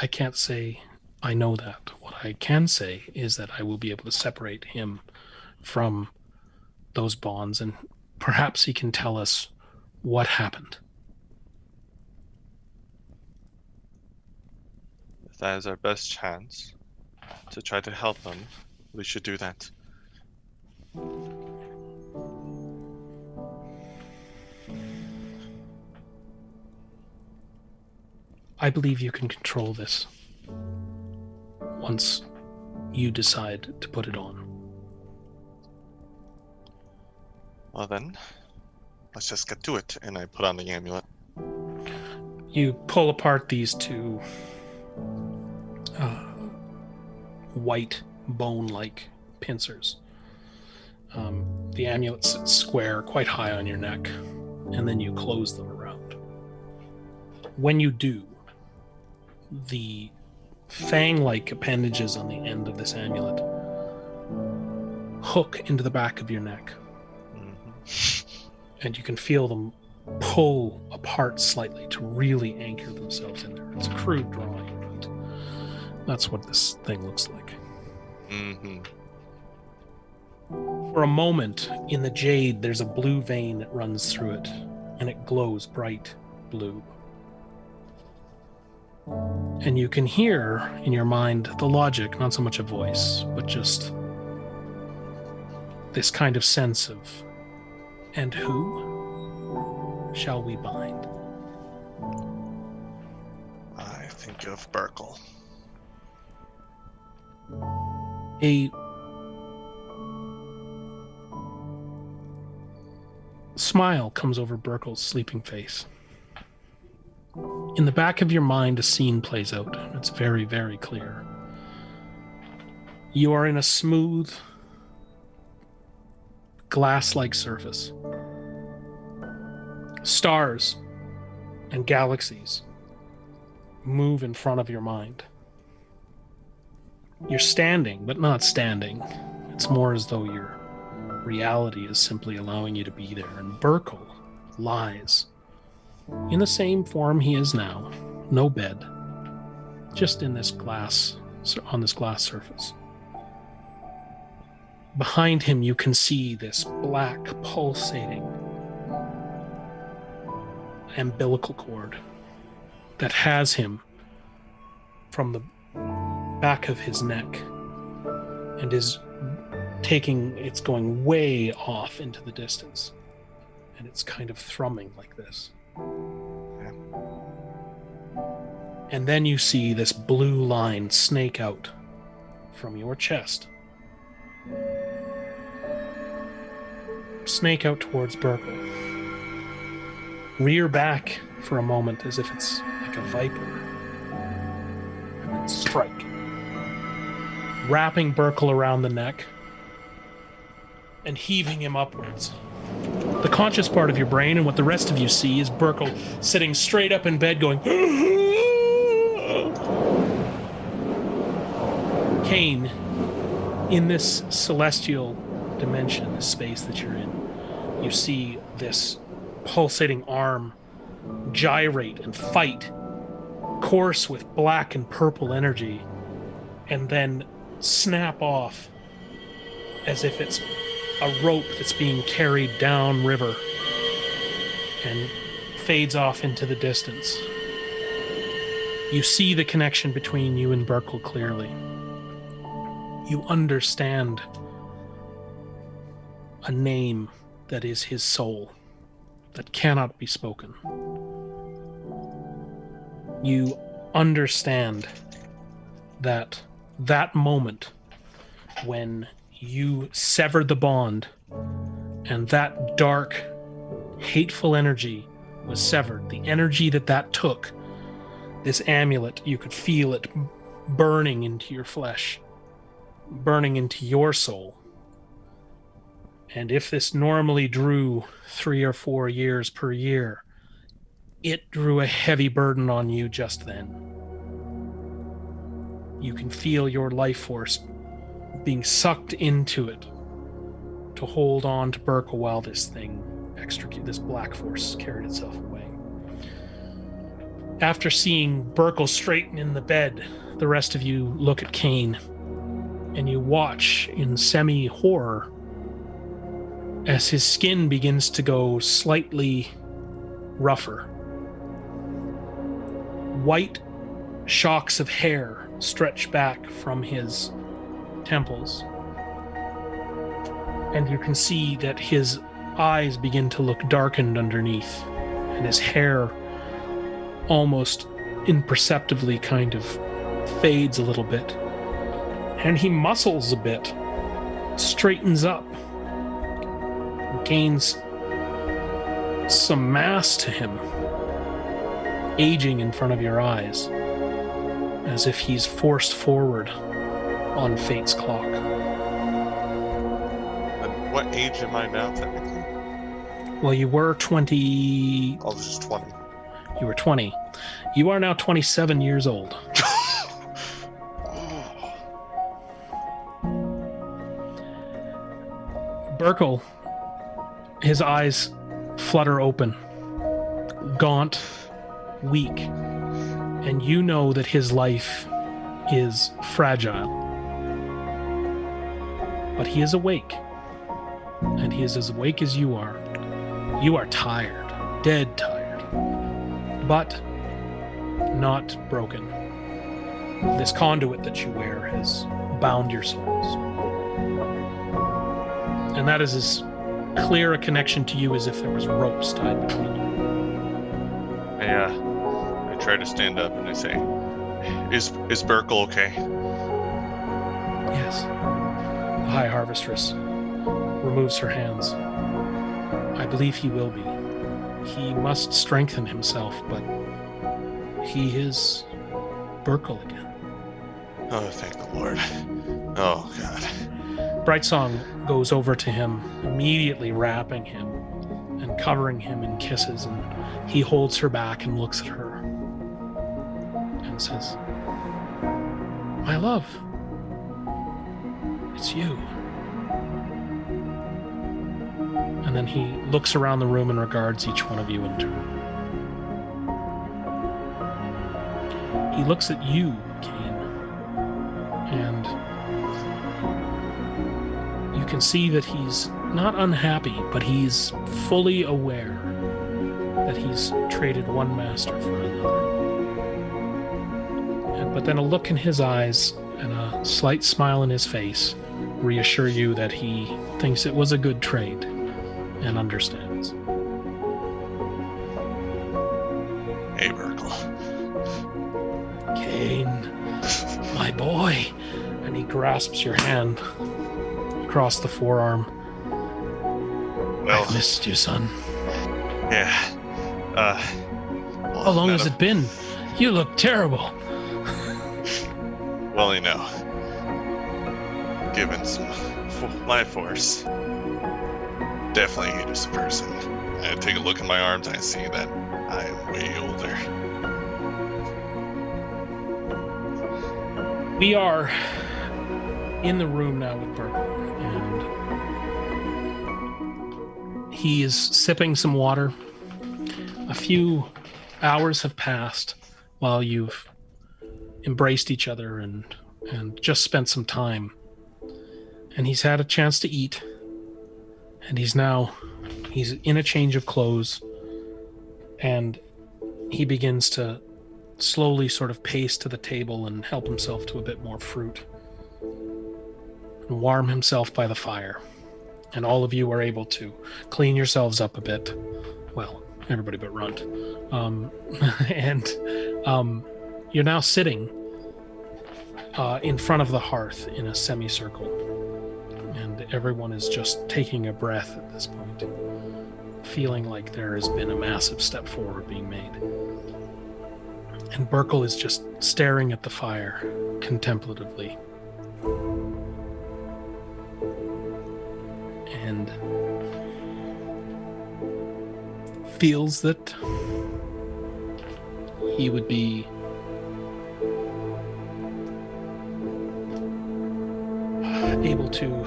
I can't say I know that. What I can say is that I will be able to separate him from those bonds, and perhaps he can tell us what happened. If that is our best chance to try to help him, we should do that. I believe you can control this once you decide to put it on. Well then, let's just get to it. And I put on the amulet. You pull apart these two white bone-like pincers. The amulet sits square, quite high on your neck, and then you close them around. When you do, the fang-like appendages on the end of this amulet hook into the back of your neck. And you can feel them pull apart slightly to really anchor themselves in there. It's a crude drawing, but that's what this thing looks like. For a moment, in the jade, there's a blue vein that runs through it, and it glows bright blue. And you can hear in your mind the logic, not so much a voice, but just this kind of sense of, and who shall we bind? I think of Burkle. A smile comes over Burkle's sleeping face. In the back of your mind, a scene plays out. It's very, very clear. You are in a smooth, glass-like surface. Stars and galaxies move in front of your mind. You're standing, but not standing. It's more as though your reality is simply allowing you to be there. And Burkle lies in the same form he is now. No bed. Just in this glass, on this glass surface. Behind him, you can see this black, pulsating umbilical cord that has him from the back of his neck and is it's going way off into the distance, and it's kind of thrumming like this. And then you see this blue line snake out from your chest, snake out towards Burkle. rear back for a moment as if it's like a viper, and then strike, wrapping Burkle around the neck and heaving him upwards. The conscious part of your brain and what the rest of you see is Burkle sitting straight up in bed going, Cain, in this celestial dimension, this space that you're in, you see this pulsating arm gyrate and fight, course with black and purple energy, and then snap off as if it's a rope that's being carried down river and fades off into the distance. You see the connection between you and Burkle clearly. You understand a name that is his soul, that cannot be spoken. You understand that moment when you severed the bond and that dark, hateful energy was severed, the energy that took, this amulet, you could feel it burning into your flesh, burning into your soul. And if this normally drew 3 or 4 years per year, it drew a heavy burden on you just then. You can feel your life force being sucked into it to hold on to Burkle while this black force carried itself away. After seeing Burkle straighten in the bed, the rest of you look at Cain, and you watch in semi-horror as his skin begins to go slightly rougher. White shocks of hair stretch back from his temples, and you can see that his eyes begin to look darkened underneath, and his hair almost imperceptibly kind of fades a little bit, and he muscles a bit, straightens up, gains some mass to him, aging in front of your eyes, as if he's forced forward on fate's clock. And what age am I now, technically? Well, you were 20... I was just 20. You were 20. You are now 27 years old. Burkle, his eyes flutter open, gaunt, weak, and you know that his life is fragile. But he is awake, and he is as awake as you are. You are tired, dead tired, but not broken. This conduit that you wear has bound your souls. And that is as clear a connection to you as if there was ropes tied between you. I try to stand up and I say, Is Burkle okay? Yes. The High Harvestress removes her hands. I believe he will be. He must strengthen himself, but he is Burkle again. Oh, thank the Lord. Oh, God. Brightsong goes over to him, immediately wrapping him and covering him in kisses, and he holds her back and looks at her and says, "My love, it's you." And then he looks around the room and regards each one of you in turn. He looks at you, Cain, and you can see that he's not unhappy, but he's fully aware that he's traded one master for another. But then a look in his eyes and a slight smile in his face reassure you that he thinks it was a good trade and understands. Hey, Burkle. Cain, my boy. And he grasps your hand across the forearm. Well, I've missed you, son. yeah. Well, How long none has of- it been? You look terrible. Well, given my force, definitely hate as a person. I take a look at my arms and I see that I am way older. We are in the room now with Burkle, and he is sipping some water. A few hours have passed while you've embraced each other and just spent some time. And he's had a chance to eat, and he's in a change of clothes, and he begins to slowly sort of pace to the table and help himself to a bit more fruit and warm himself by the fire. And all of you are able to clean yourselves up a bit. Well, everybody but Runt. You're now sitting in front of the hearth in a semicircle. And everyone is just taking a breath at this point, feeling like there has been a massive step forward being made. And Burkle is just staring at the fire contemplatively. And feels that he would be able to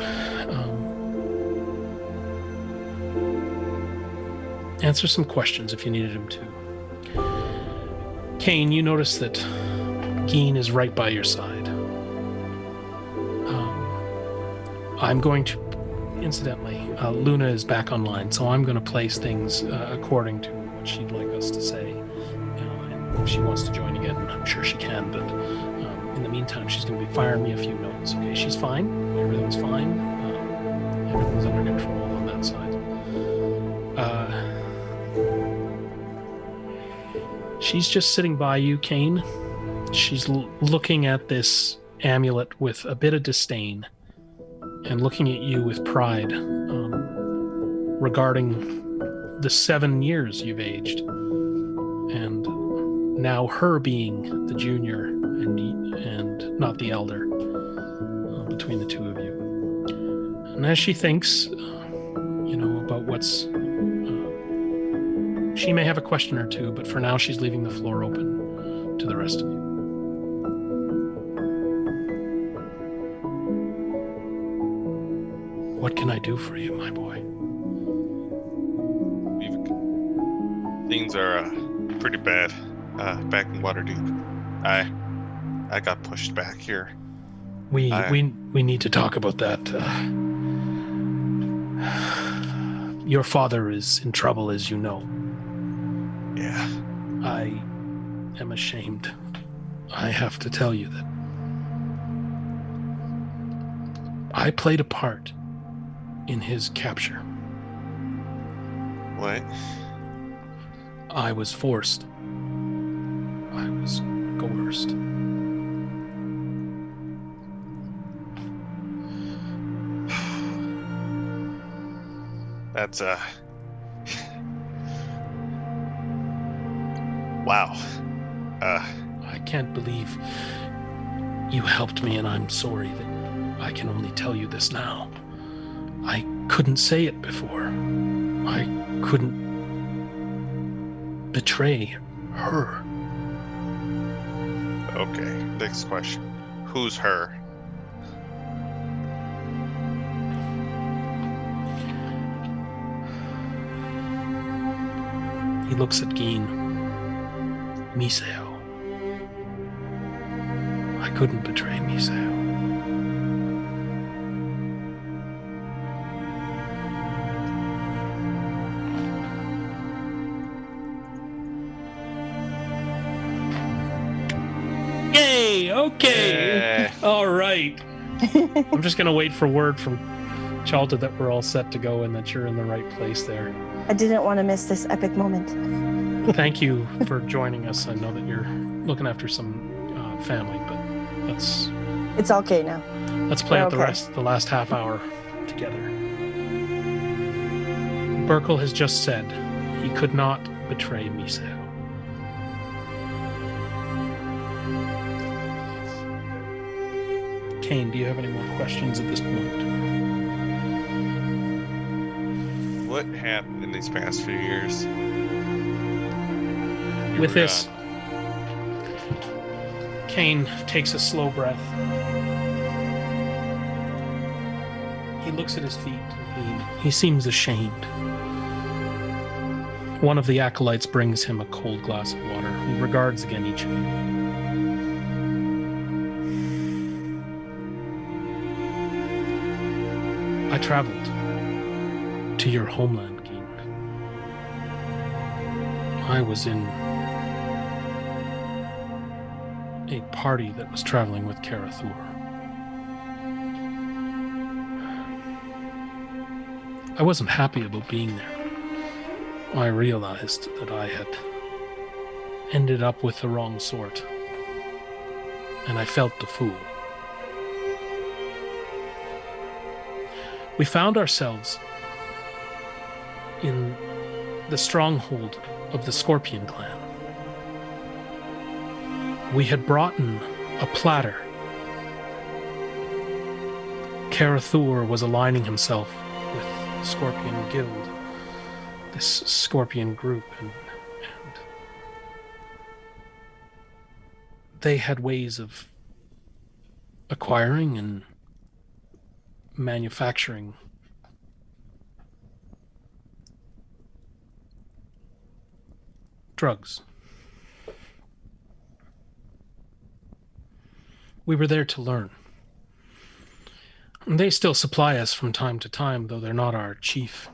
answer some questions if you needed him to. Cain, you notice that Geen is right by your side. I'm going to, incidentally, Luna is back online, so I'm going to place things according to what she'd like us to say. And if she wants to join again, I'm sure she can, but in the meantime, she's going to be firing me a few notes. Okay, she's fine. Everything's fine. Everything's under control on that side. She's just sitting by you, Cain. She's looking at this amulet with a bit of disdain and looking at you with pride regarding the 7 years you've aged. And now her being the junior and not the elder between the two of you. And as she thinks, about what's... she may have a question or two, but for now she's leaving the floor open to the rest of you. What can I do for you, my boy? Things are pretty bad back in Waterdeep. I got pushed back here. We need to talk about that. Your father is in trouble, as you know. Yeah. I am ashamed. I have to tell you that I played a part in his capture. What? I was forced. I was coerced. That's wow. I can't believe you helped me, and I'm sorry that I can only tell you this now. I couldn't say it before. I couldn't betray her. Okay, next question. Who's her? He looks at Geen. Miseo. I couldn't betray Miseo. Yay! Okay. All right. I'm just gonna wait for word from Chalta that we're all set to go and that you're in the right place there. I didn't want to miss this epic moment. Thank you for joining us. I know that you're looking after some family, but It's okay now. let's play out Okay. the last half hour together. Burkle has just said he could not betray Miseo. Cain, do you have any more questions at this point? What happened in these past few years? With this, Cain takes a slow breath. He looks at his feet. He seems ashamed. One of the acolytes brings him a cold glass of water. He regards again each of you. I traveled to your homeland, Cain. I was in a party that was traveling with Karathur. I wasn't happy about being there. I realized that I had ended up with the wrong sort, and I felt the fool. We found ourselves in the stronghold of the Scorpion clan. We had brought in a platter. Karathur was aligning himself with the Scorpion Guild, this Scorpion group, and they had ways of acquiring and manufacturing drugs. We were there to learn. And they still supply us from time to time, though they're not our chief.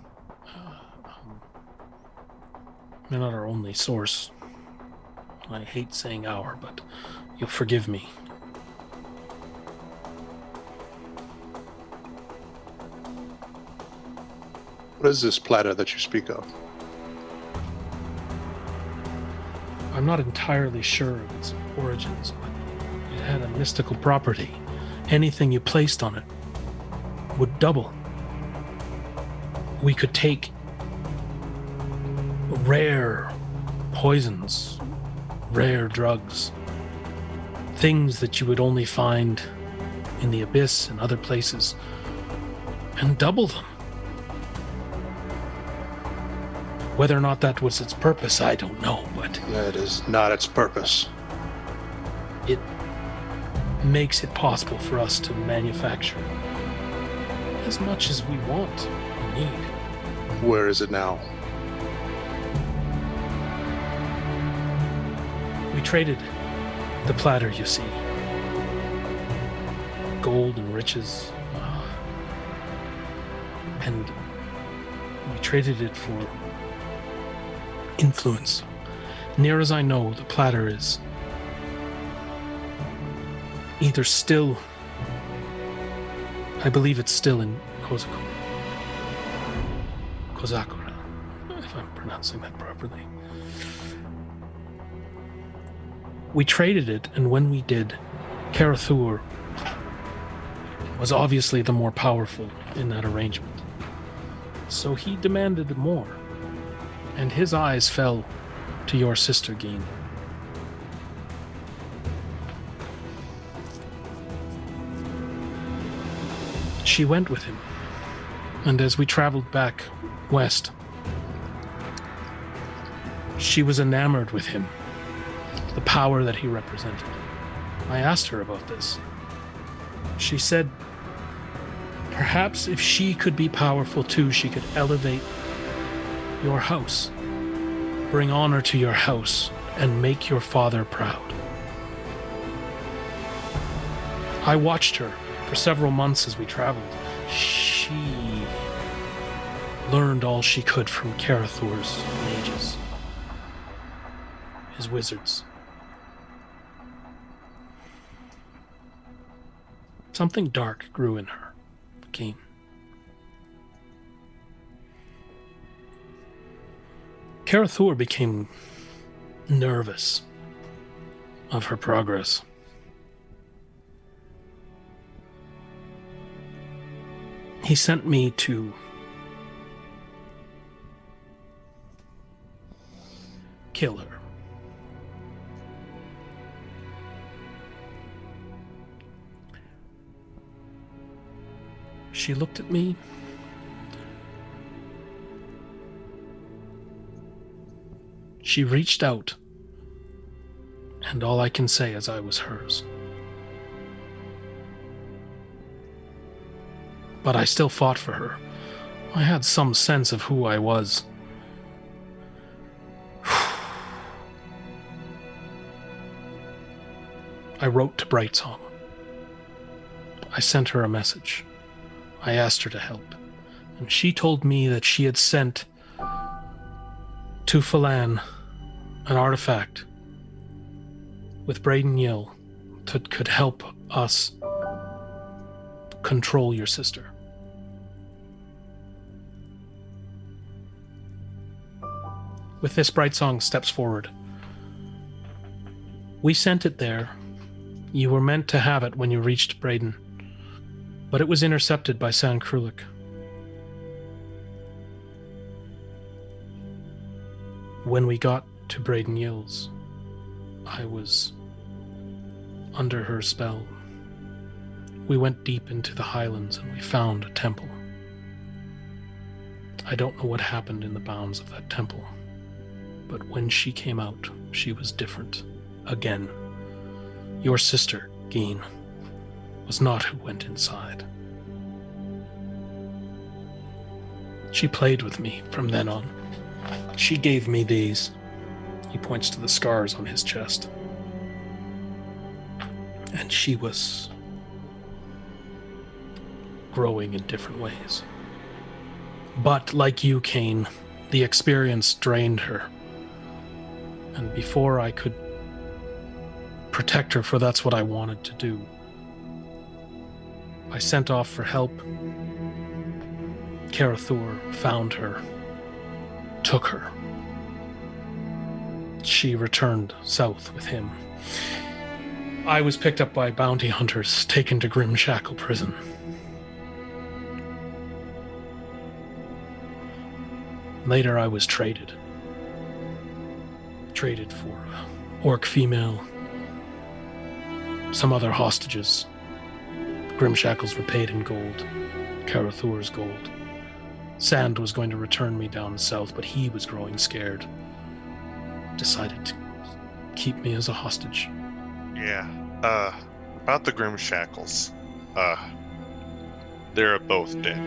They're not our only source. I hate saying our, but you'll forgive me. What is this platter that you speak of? I'm not entirely sure of its origins, but it had a mystical property. Anything you placed on it would double. We could take rare poisons, rare drugs, things that you would only find in the abyss and other places, and double them. Whether or not that was its purpose, I don't know, but That is not its purpose. it makes it possible for us to manufacture as much as we want and need. Where is it now? We traded the platter, you see. Gold and riches. And we traded it for influence. Near as I know, the platter is either still, I believe it's still in Kozakura, if I'm pronouncing that properly. We traded it, and when we did, Karathur was obviously the more powerful in that arrangement. So he demanded more, and his eyes fell to your sister, Cain. She went with him, and as we traveled back west, she was enamored with him, the power that he represented. I asked her about this. She said, perhaps if she could be powerful too, she could elevate your house, bring honor to your house, and make your father proud. I watched her for several months as we traveled. She learned all she could from Karathur's mages, his wizards. Something dark grew in her, Cain. Karathur became nervous of her progress. He sent me to kill her. She looked at me. She reached out, and all I can say is I was hers. But I still fought for her. I had some sense of who I was. I wrote to Brightsong. I sent her a message. I asked her to help, and she told me that she had sent to Phelan an artifact with Braden Yill that could help us control your sister. With this, Brightsong steps forward. We sent it there. You were meant to have it when you reached Braden, but it was intercepted by San Krulik. When we got to Braden Yill's, I was under her spell. We went deep into the highlands and we found a temple. I don't know what happened in the bounds of that temple, but when she came out, she was different. Again, your sister, Cain, was not who went inside. She played with me from then on. She gave me these. He points to the scars on his chest. And she was growing in different ways. But like you, Cain, the experience drained her. And before I could protect her, for that's what I wanted to do, I sent off for help. Karathur found her, took her. She returned south with him. I was picked up by bounty hunters, taken to Grimshackle prison. Later I was traded. Traded for an orc female, some other hostages. Grimshackles were paid in gold, Karathur's gold. Sand was going to return me down south, but he was growing scared. Decided to keep me as a hostage. Yeah. About the Grim Shackles. They're both dead.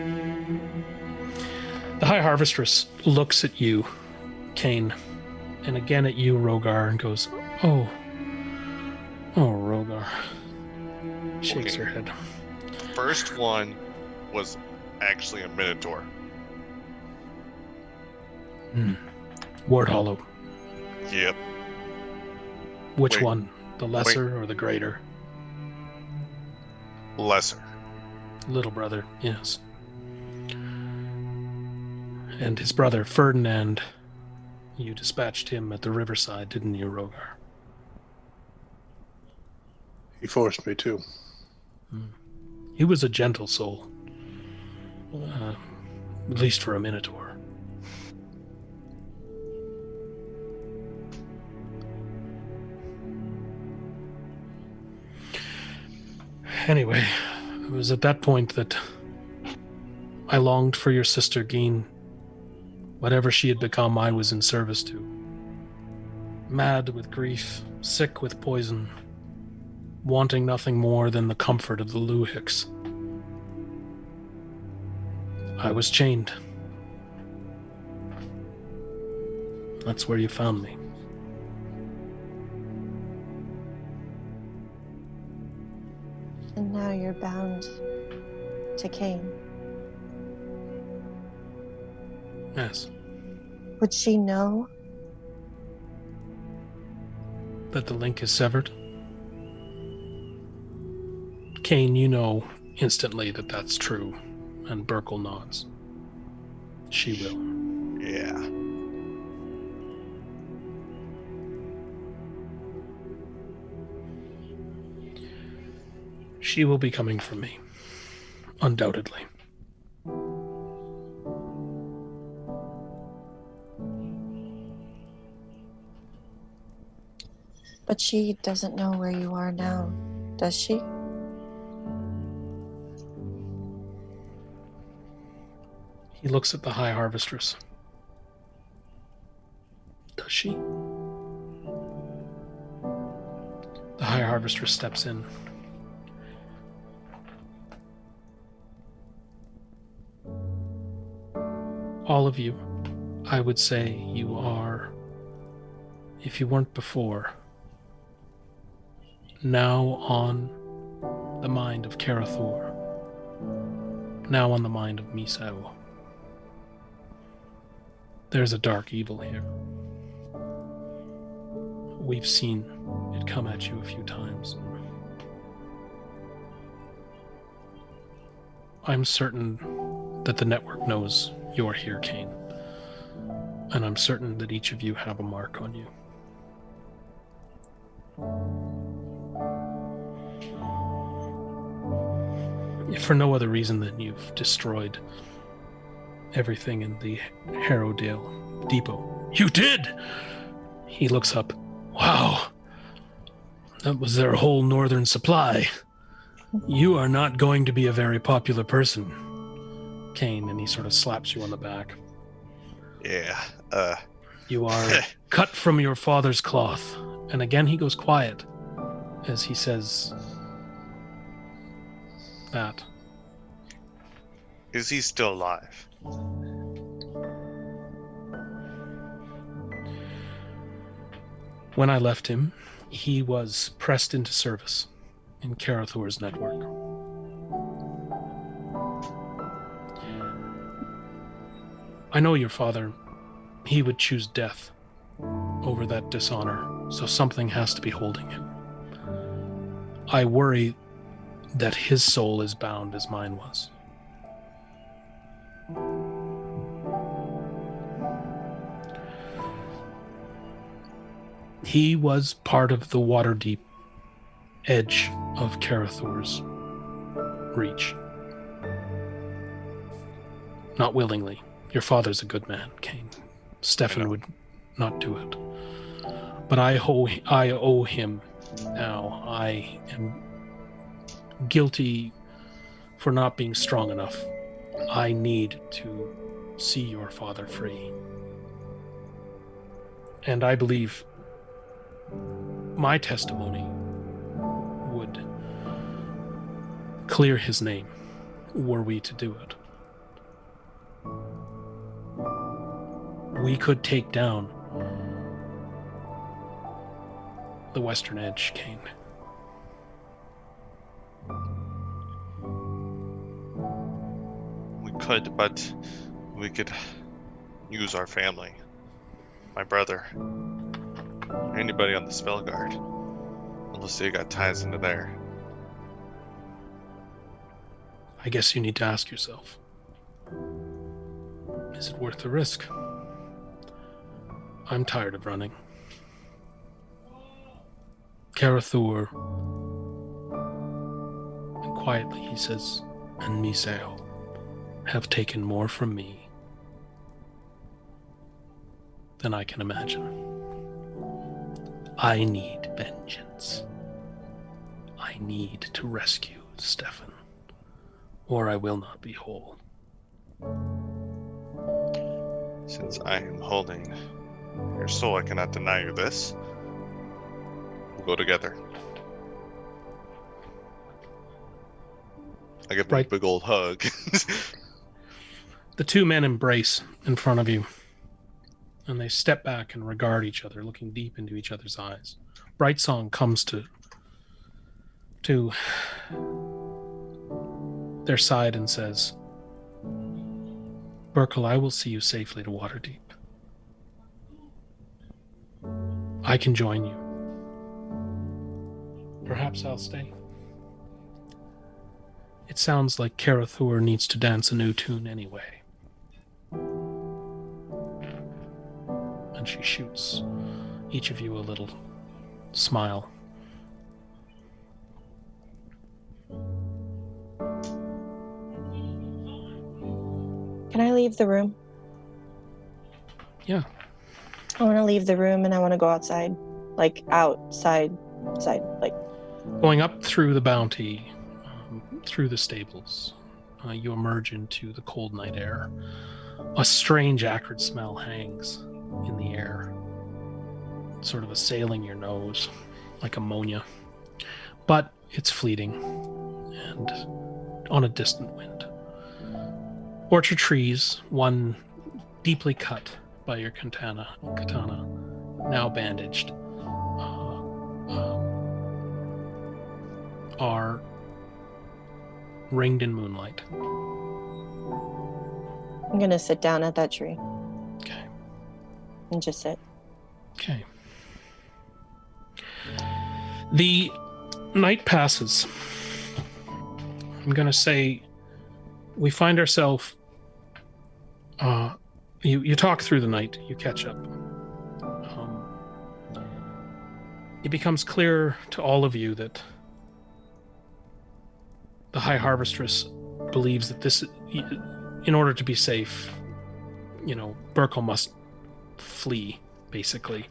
The High Harvestress looks at you, Cain, and again at you, Rogar, and goes, Oh, Rogar. Shakes her head. First one was actually a Minotaur. Ward Hollow. Yep. Which Wait. one? The lesser or the greater? Lesser. Little brother, yes. And his brother, Ferdinand, you dispatched him at the riverside, didn't you, Rogar? He forced me to. He was a gentle soul. At least for a Minotaur. Anyway, it was at that point that I longed for your sister, Cain. Whatever she had become, I was in service to. Mad with grief, sick with poison, wanting nothing more than the comfort of the Luhix. I was chained. That's where you found me. And now you're bound to Cain. Yes. Would she know? That the link is severed? Cain, you know instantly that that's true, and Burkle nods. She will. Yeah. She will be coming for me. Undoubtedly. But she doesn't know where you are now, does she? He looks at the High Harvestress. Does she? The High Harvestress steps in. All of you, I would say you are, if you weren't before, now on the mind of Karathor, now on the mind of Misao. There's a dark evil here. We've seen it come at you a few times. I'm certain that the network knows you're here, Cain. And I'm certain that each of you have a mark on you. If for no other reason than you've destroyed everything in the Harrowdale Depot. You did! He looks up. Wow. That was their whole northern supply. You are not going to be a very popular person, Cain, and he sort of slaps you on the back. Yeah. You are cut from your father's cloth. And again he goes quiet as he says that. Is he still alive? When I left him, he was pressed into service in Karathor's network. I know your father. He would choose death over that dishonor, so something has to be holding him. I worry that his soul is bound as mine was. He was part of the Waterdeep edge of Karathor's reach. Not willingly. Your father's a good man, Cain. Stefan would not do it. But I owe him now. I am guilty for not being strong enough. I need to see your father free. And I believe my testimony would clear his name were we to do it. We could take down the Western Edge, Cain. We could, but we could use our family. My brother. Anybody on the spell guard. Unless they got ties into there. I guess you need to ask yourself, is it worth the risk? I'm tired of running. Karathor, and quietly he says, and Misao have taken more from me than I can imagine. I need vengeance. I need to rescue Stefan, or I will not be whole. Since I am holding your soul, I cannot deny you this. We'll go together. I give him a Right. big old hug. The two men embrace in front of you, and they step back and regard each other, looking deep into each other's eyes. Brightsong comes to their side and says, Burkle, I will see you safely to Waterdeep. I can join you. Perhaps I'll stay. It sounds like Karathor needs to dance a new tune anyway. And she shoots each of you a little smile. Can I leave the room? Yeah. I want to leave the room and I want to go outside. Like outside, like Going up through the bounty, through the stables, you emerge into the cold night air. A strange acrid smell hangs in the air, sort of assailing your nose like ammonia. But it's fleeting and on a distant wind. Orchard trees, one deeply cut by your katana now bandaged, are ringed in moonlight. I'm gonna sit down at that tree Okay. and just sit. Okay. The night passes. I'm going to say we find ourselves. You talk through the night, you catch up. It becomes clear to all of you that the High Harvestress believes that this, in order to be safe, Burkle must flee, basically.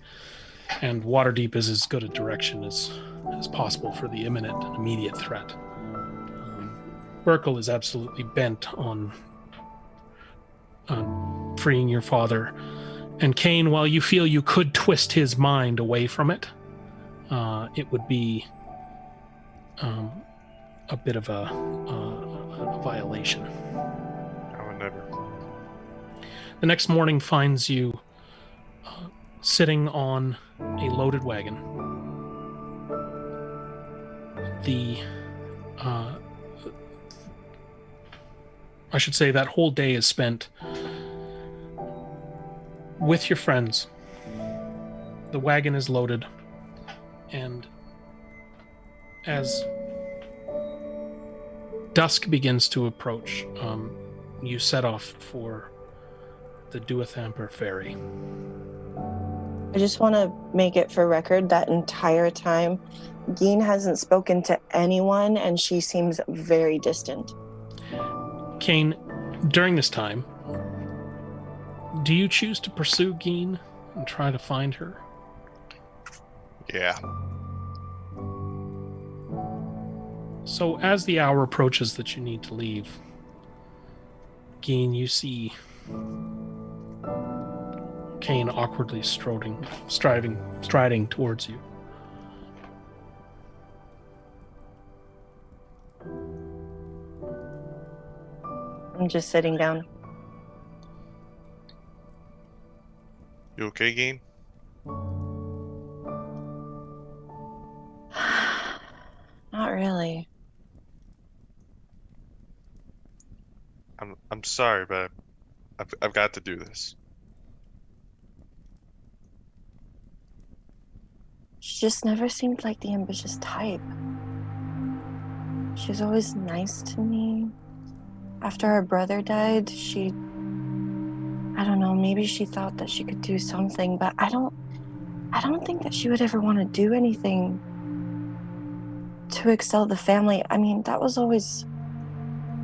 And Waterdeep is as good a direction as possible for the imminent and immediate threat. Burkle is absolutely bent on freeing your father. And Cain, while you feel you could twist his mind away from it, it would be a bit of a violation. I would never. The next morning finds you sitting on a loaded wagon. I should say that whole day is spent with your friends. The wagon is loaded, and as dusk begins to approach, you set off for the Duathamper ferry. I just want to make it for record that entire time, Geen hasn't spoken to anyone, and she seems very distant. Cain, during this time, do you choose to pursue Geen and try to find her? Yeah. So as the hour approaches that you need to leave, Geen, you see Cain awkwardly striding towards you. I'm just sitting down. You okay, Gain? Not really. I'm sorry, but I've got to do this. She just never seemed like the ambitious type. She was always nice to me. After our brother died, I don't know, maybe she thought that she could do something, but I don't think that she would ever want to do anything to excel the family. I mean, that was always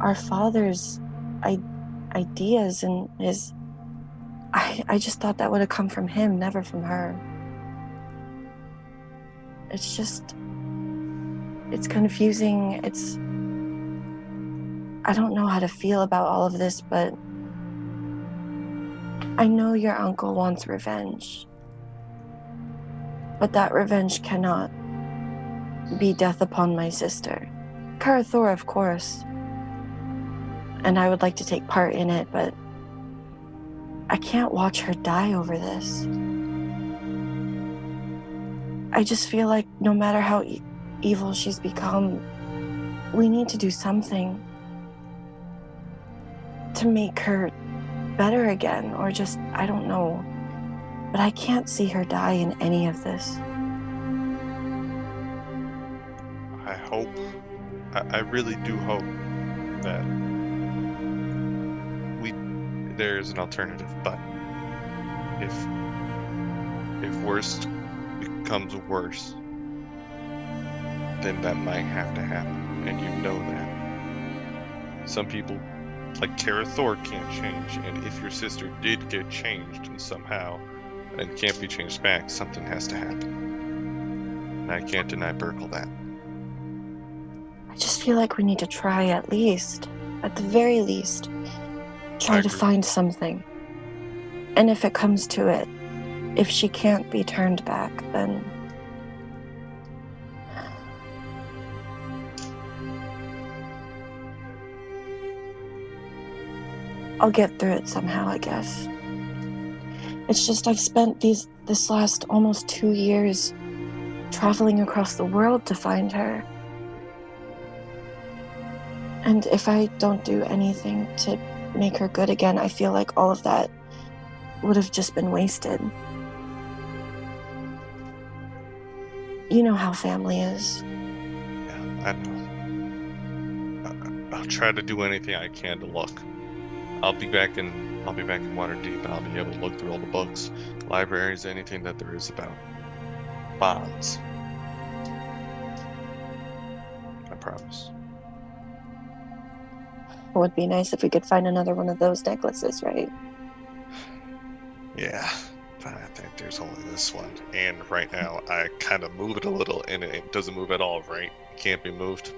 our father's ideas and his. I just thought that would have come from him, never from her. It's confusing. I don't know how to feel about all of this, but I know your uncle wants revenge. But that revenge cannot be death upon my sister. Karathor, of course. And I would like to take part in it, but I can't watch her die over this. I just feel like no matter how evil she's become, we need to do something to make her better again, or just, I don't know. But I can't see her die in any of this. I hope, I really do hope that there's an alternative, but if worst becomes worse, then that might have to happen, and you know that. Some people, like Karathor, can't change, and if your sister did get changed somehow and can't be changed back, something has to happen. I can't deny Burkle that. I just feel like we need to try at least, at the very least, try I to agree. find something. And if it comes to it, if she can't be turned back, then I'll get through it somehow, I guess. It's just I've spent this last almost 2 years traveling across the world to find her. And if I don't do anything to make her good again, I feel like all of that would have just been wasted. You know how family is. Yeah, I know. I'll try to do anything I can to look. I'll be back in Waterdeep, and I'll be able to look through all the books, libraries, anything that there is about bonds. I promise. It would be nice if we could find another one of those necklaces, right? Yeah, but I think there's only this one. And right now, I kind of move it a little, and it doesn't move at all, right? It can't be moved.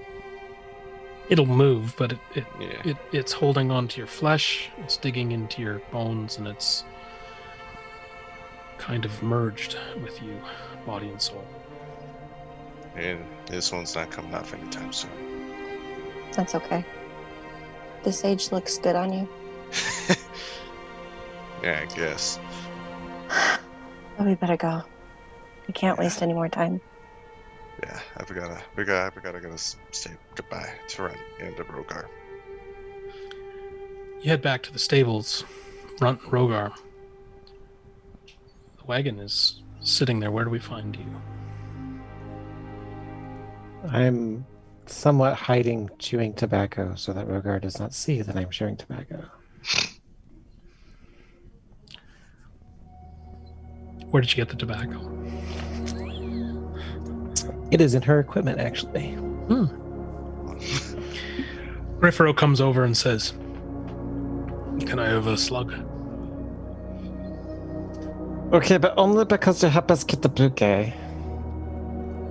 It'll move, but Yeah. it's holding onto your flesh, it's digging into your bones, and it's kind of merged with you, body and soul. And this one's not coming off anytime soon. That's okay. The sage looks good on you. Yeah, I guess. But we better go. We can't waste any more time. Yeah, we gotta say goodbye to Ren and to Rogar. You head back to the stables, Runt and Rogar. The wagon is sitting there. Where do we find you? I'm somewhat hiding chewing tobacco so that Rogar does not see that I'm chewing tobacco. Where did you get the tobacco? It is in her equipment, actually. Griffaro comes over and says, "Can I have a slug?" Okay, but only because you help us get the bouquet.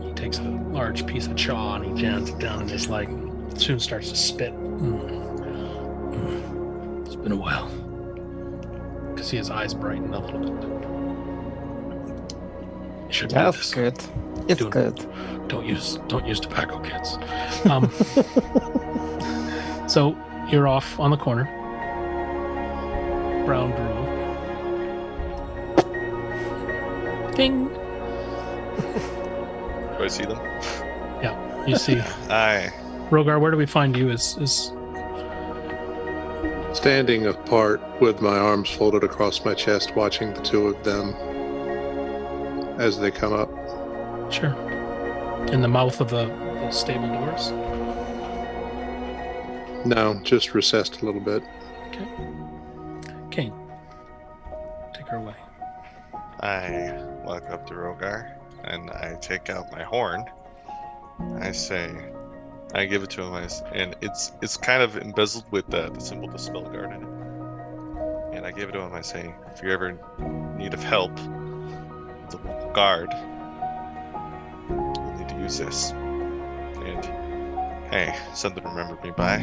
He takes a large piece of chaw and he jams it down in his leg and soon starts to spit. It's been a while. You can see his eyes brighten a little bit. You should do That's this. good. It's Doing- good. Don't use tobacco, kids. So you're off on the corner. Brown drool. Ding. Do I see them? Yeah, you see. Aye. Rogar, where do we find you? Is Standing apart with my arms folded across my chest, watching the two of them as they come up. sure in the mouth of the stable doors? No, just recessed a little bit. Okay. Cain, take her away. I walk up to Rogar and I take out my horn. I give it to him, and it's kind of embezzled with the symbol of the spell guard in it. And I give it to him. I say, if you ever need of help, the guard, you'll need to use this. And hey, something to remember me by.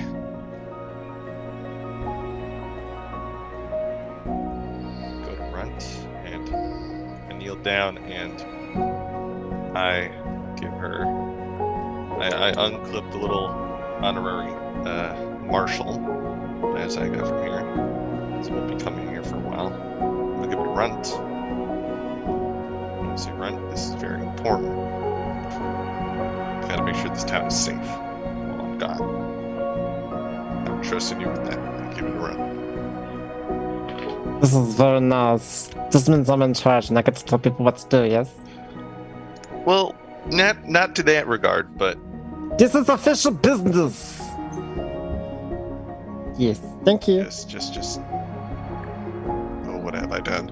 Go to Runt, and I kneel down, and I give her. I unclip the little honorary marshal as I go from here. So we'll be coming here for a while. I'll give it a Runt. When I say Runt, this is very important. Gotta make sure this town is safe while I'm gone. I'm trusting you with that. I'll give it a Runt. This is very nice. This means I'm in charge and I get to tell people what to do, yes? Well, not to that regard, but This is official business! Yes, thank you. just. Oh, what have I done?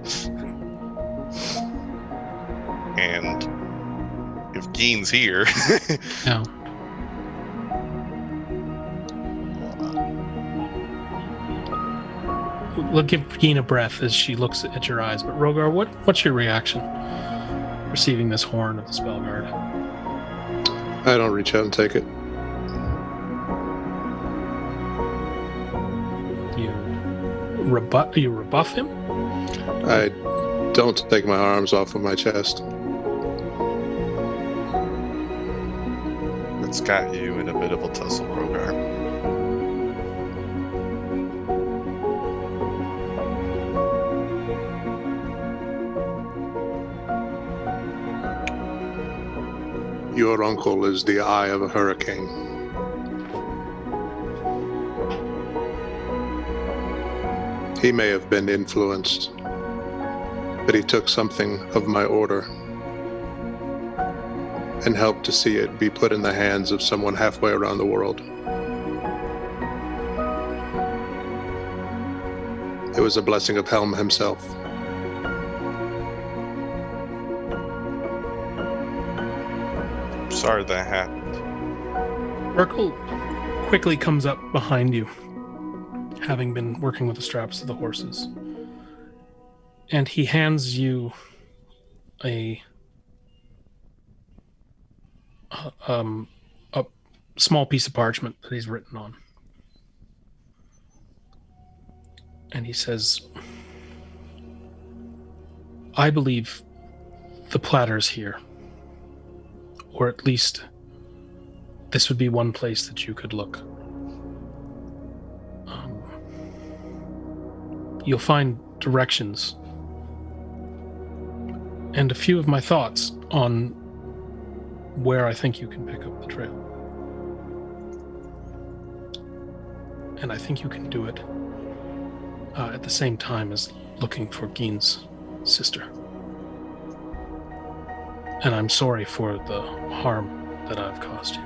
And if Gein's here, No. We'll give Cain a breath as she looks at your eyes. But Rogar, what's your reaction receiving this horn of the spell guard? I don't reach out and take it. You rebuff him? I don't take my arms off of my chest. It's got you in a bit of a tussle, Rogar. Your uncle is the eye of a hurricane. He may have been influenced, but he took something of my order and helped to see it be put in the hands of someone halfway around the world. It was a blessing of Helm himself. Sorry that happened. Urkel quickly comes up behind you, having been working with the straps of the horses. And he hands you a small piece of parchment that he's written on. And he says, I believe the platter's here. Or at least this would be one place that you could look. You'll find directions and a few of my thoughts on where I think you can pick up the trail. And I think you can do it at the same time as looking for Gein's sister. And I'm sorry for the harm that I've caused you.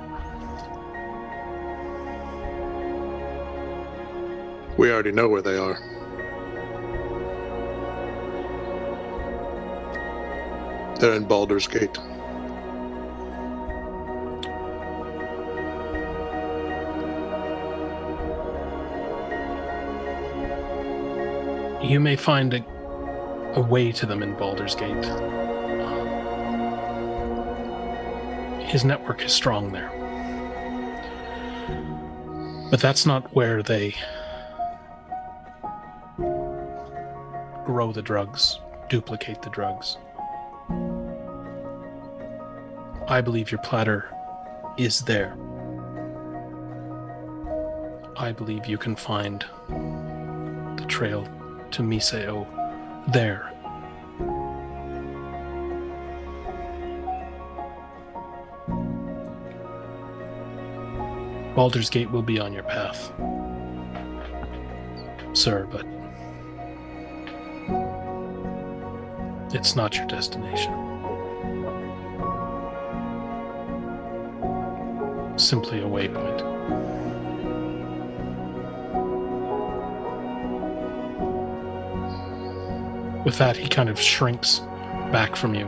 We already know where they are. They're in Baldur's Gate. You may find a way to them in Baldur's Gate. His network is strong there. But that's not where they grow the drugs, duplicate the drugs. I believe your platter is there. I believe you can find the trail to Miseo there. Baldur's Gate will be on your path, sir, but it's not your destination. Simply a waypoint. With that, he kind of shrinks back from you,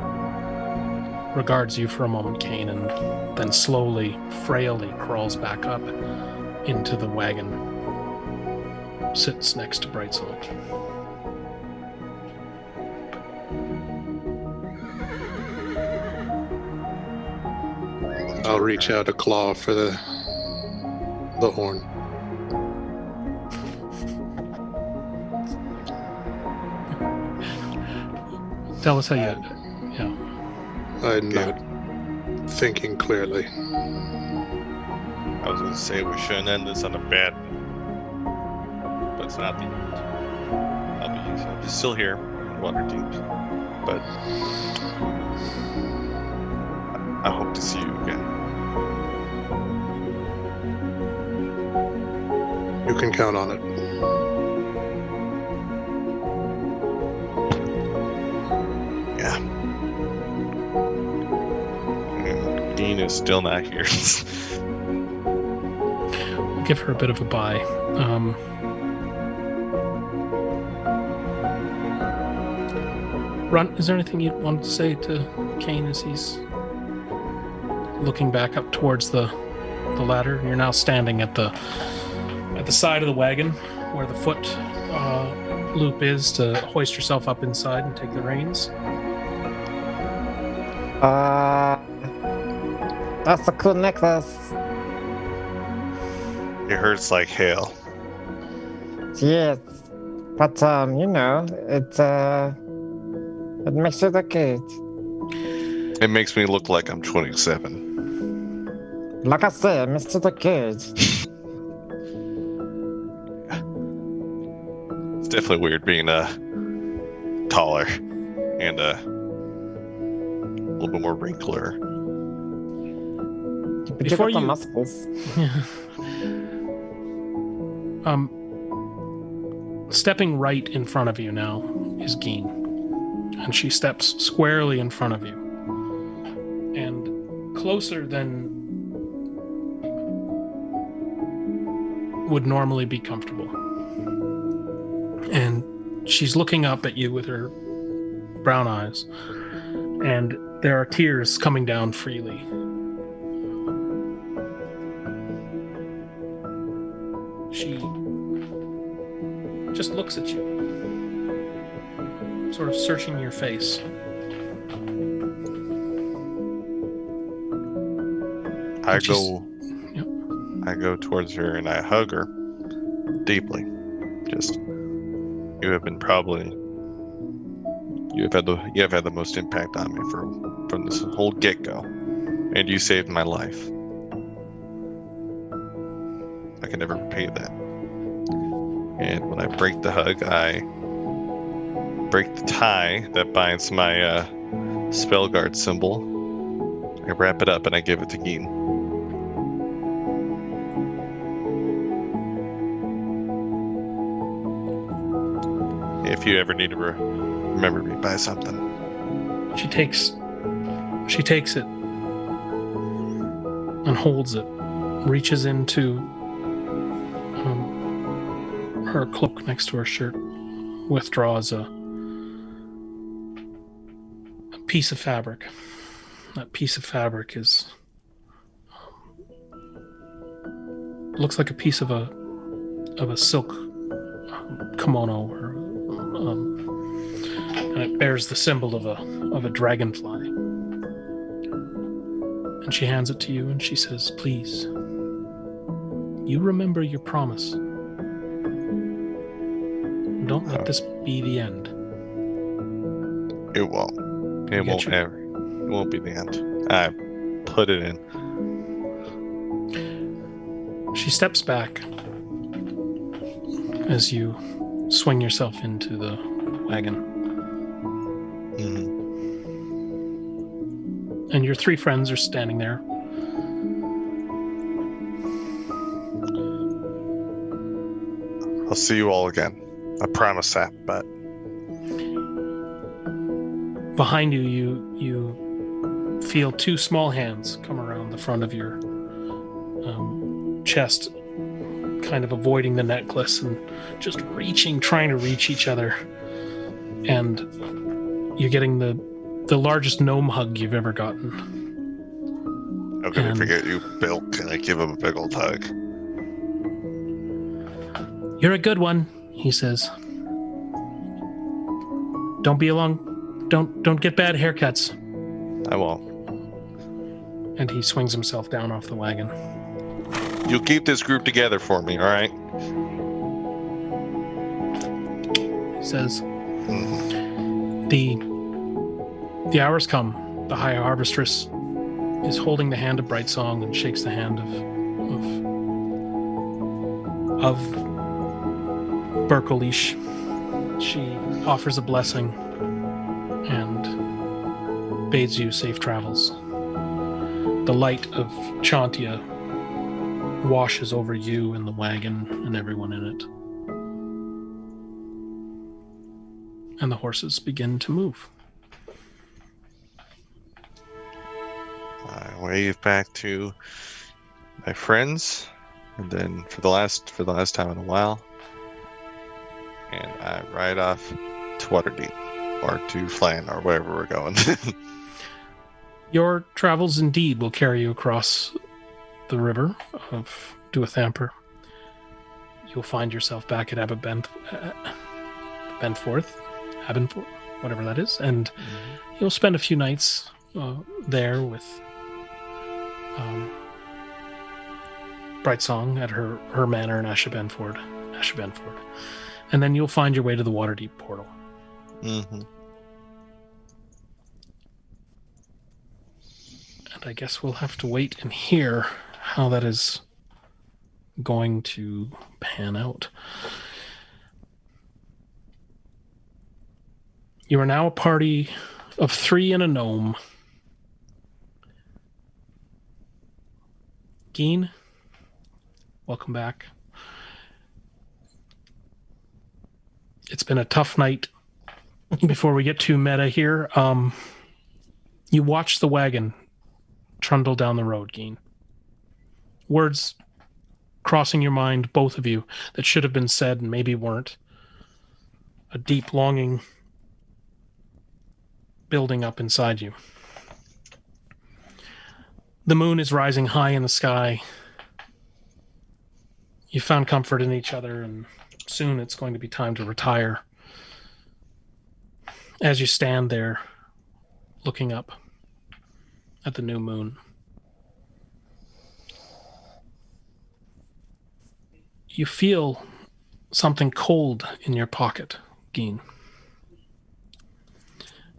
regards you for a moment, Cain, and then slowly, frailly crawls back up into the wagon, sits next to Brightsong. I'll reach out a claw for the horn. Tell us how you... Yeah. I'm not thinking clearly. I was going to say we shouldn't end this on a bad note, but it's not the end. I'll be still here in Waterdeep, but I hope to see you again. You can count on it. Yeah. And Dean is still not here. I'll give her a bit of a bye. Runt, is there anything you want to say to Cain as he's looking back up towards the ladder? You're now standing at the side of the wagon where the foot loop is to hoist yourself up inside and take the reins. That's a cool necklace. It hurts like hell. Yes. But, it makes you look good. It makes me look like I'm 27. Like I said, it makes you look good. It's definitely weird being taller and a little bit more wrinkler. But Before you got the you- muscles. Stepping right in front of you now is Geen, and she steps squarely in front of you, and closer than would normally be comfortable. And she's looking up at you with her brown eyes, and there are tears coming down freely. She just looks at you, sort of searching your face. I And she's- go Yep. I go towards her and I hug her deeply. Just you have had the most impact on me from this whole get-go. And you saved my life. I can never repay that. And when I break the hug, I break the tie that binds my spell guard symbol. I wrap it up and I give it to Geen. If you ever need to remember me by something. She takes it and holds it, reaches into her cloak next to her shirt, withdraws a piece of fabric. That piece of fabric looks like a piece of a silk kimono, and it bears the symbol of a dragonfly. And she hands it to you, and she says, "Please, you remember your promise. Don't let this be the end." It won't. You It get won't your- ever. It won't be the end. I put it in. She steps back as you swing yourself into the wagon. Mhm. And your three friends are standing there. I'll see you all again. I promise that, but Behind you, you feel two small hands come around the front of your chest, kind of avoiding the necklace and just trying to reach each other. And you're getting the largest gnome hug you've ever gotten. how could I And- forget you, Bill? Can I give him a big old hug? "You're a good one," he says. "Don't be along. Don't get bad haircuts." I won't. And he swings himself down off the wagon. You'll keep this group together for me, all right? He says, Mhm. The hours come. The High Harvestress is holding the hand of Brightsong and shakes the hand of Berkelish. She offers a blessing and bids you safe travels. The light of Chantia washes over you and the wagon and everyone in it. And the horses begin to move. I wave back to my friends, and then for the last time in a while, and I ride off to Waterdeep or to Flan or wherever we're going. Your travels indeed will carry you across the river of Duathamper. You'll find yourself back at Abenforth, whatever that is, and you'll spend a few nights there with Bright Song at her manor in Ashabenford. And then you'll find your way to the Waterdeep portal. Mm-hmm. And I guess we'll have to wait and hear how that is going to pan out. You are now a party of 3 and a gnome. Geen, welcome back. It's been a tough night. Before we get too meta here, you watch the wagon trundle down the road, Geen. Words crossing your mind, both of you, that should have been said and maybe weren't. A deep longing building up inside you. The moon is rising high in the sky. You found comfort in each other, and soon it's going to be time to retire. As you stand there, looking up at the new moon, you feel something cold in your pocket, Geen.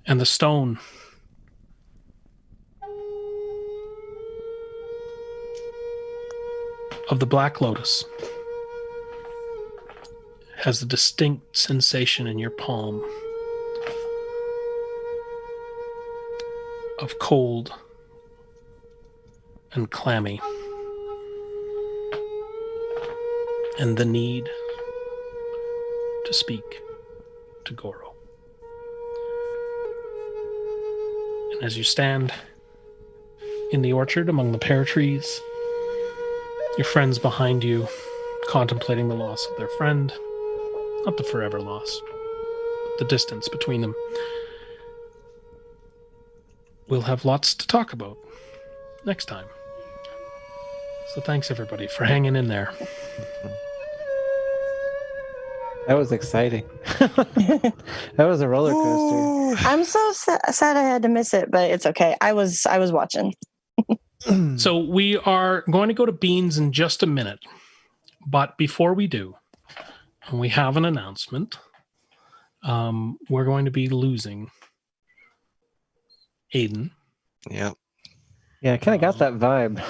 And the stone of the Black Lotus has a distinct sensation in your palm of cold and clammy, and the need to speak to Goro. And as you stand in the orchard among the pear trees, your friends behind you contemplating the loss of their friend, not the forever loss, but the distance between them, we'll have lots to talk about next time. So thanks everybody for hanging in there. That was exciting. That was a roller coaster. I'm so sad I had to miss it, but it's okay. I was watching. So we are going to go to Beans in just a minute. But before we do, we have an announcement. We're going to be losing Aiden. Yep. Yeah, I kind of got that vibe.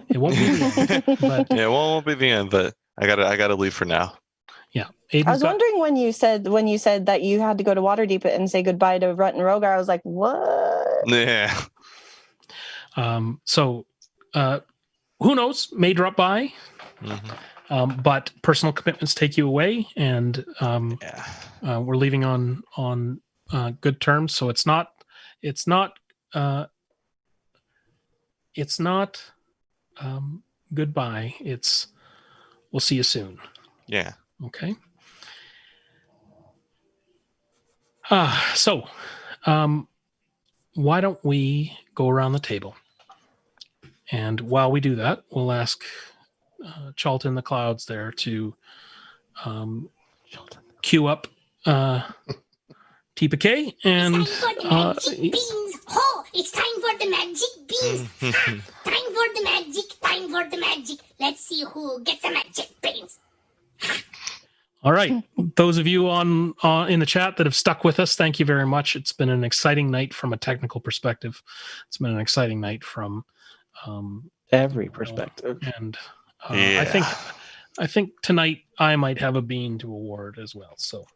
It won't be the end, but Yeah, it won't be the end, but I gotta leave for now. yeah. I was wondering when you said that you had to go to Waterdeep and say goodbye to Rut and Rogar. I was like, what? Yeah. So who knows? May drop by. Mm-hmm. But personal commitments take you away, and Yeah. we're leaving on good terms. So it's not goodbye. It's we'll see you soon. Yeah. Okay. So why don't we go around the table? And while we do that, we'll ask Charlton the Clouds there to queue up Tipa K and It's time for the magic beans. Ho! It's time for the magic beans. Time for the magic. Time for the magic. Let's see who gets the magic beans. all right. Those of you on in the chat that have stuck with us, thank you very much. It's been an exciting night from a technical perspective. It's been an exciting night from Every perspective. and Yeah. I think tonight I might have a bean to award as well. So,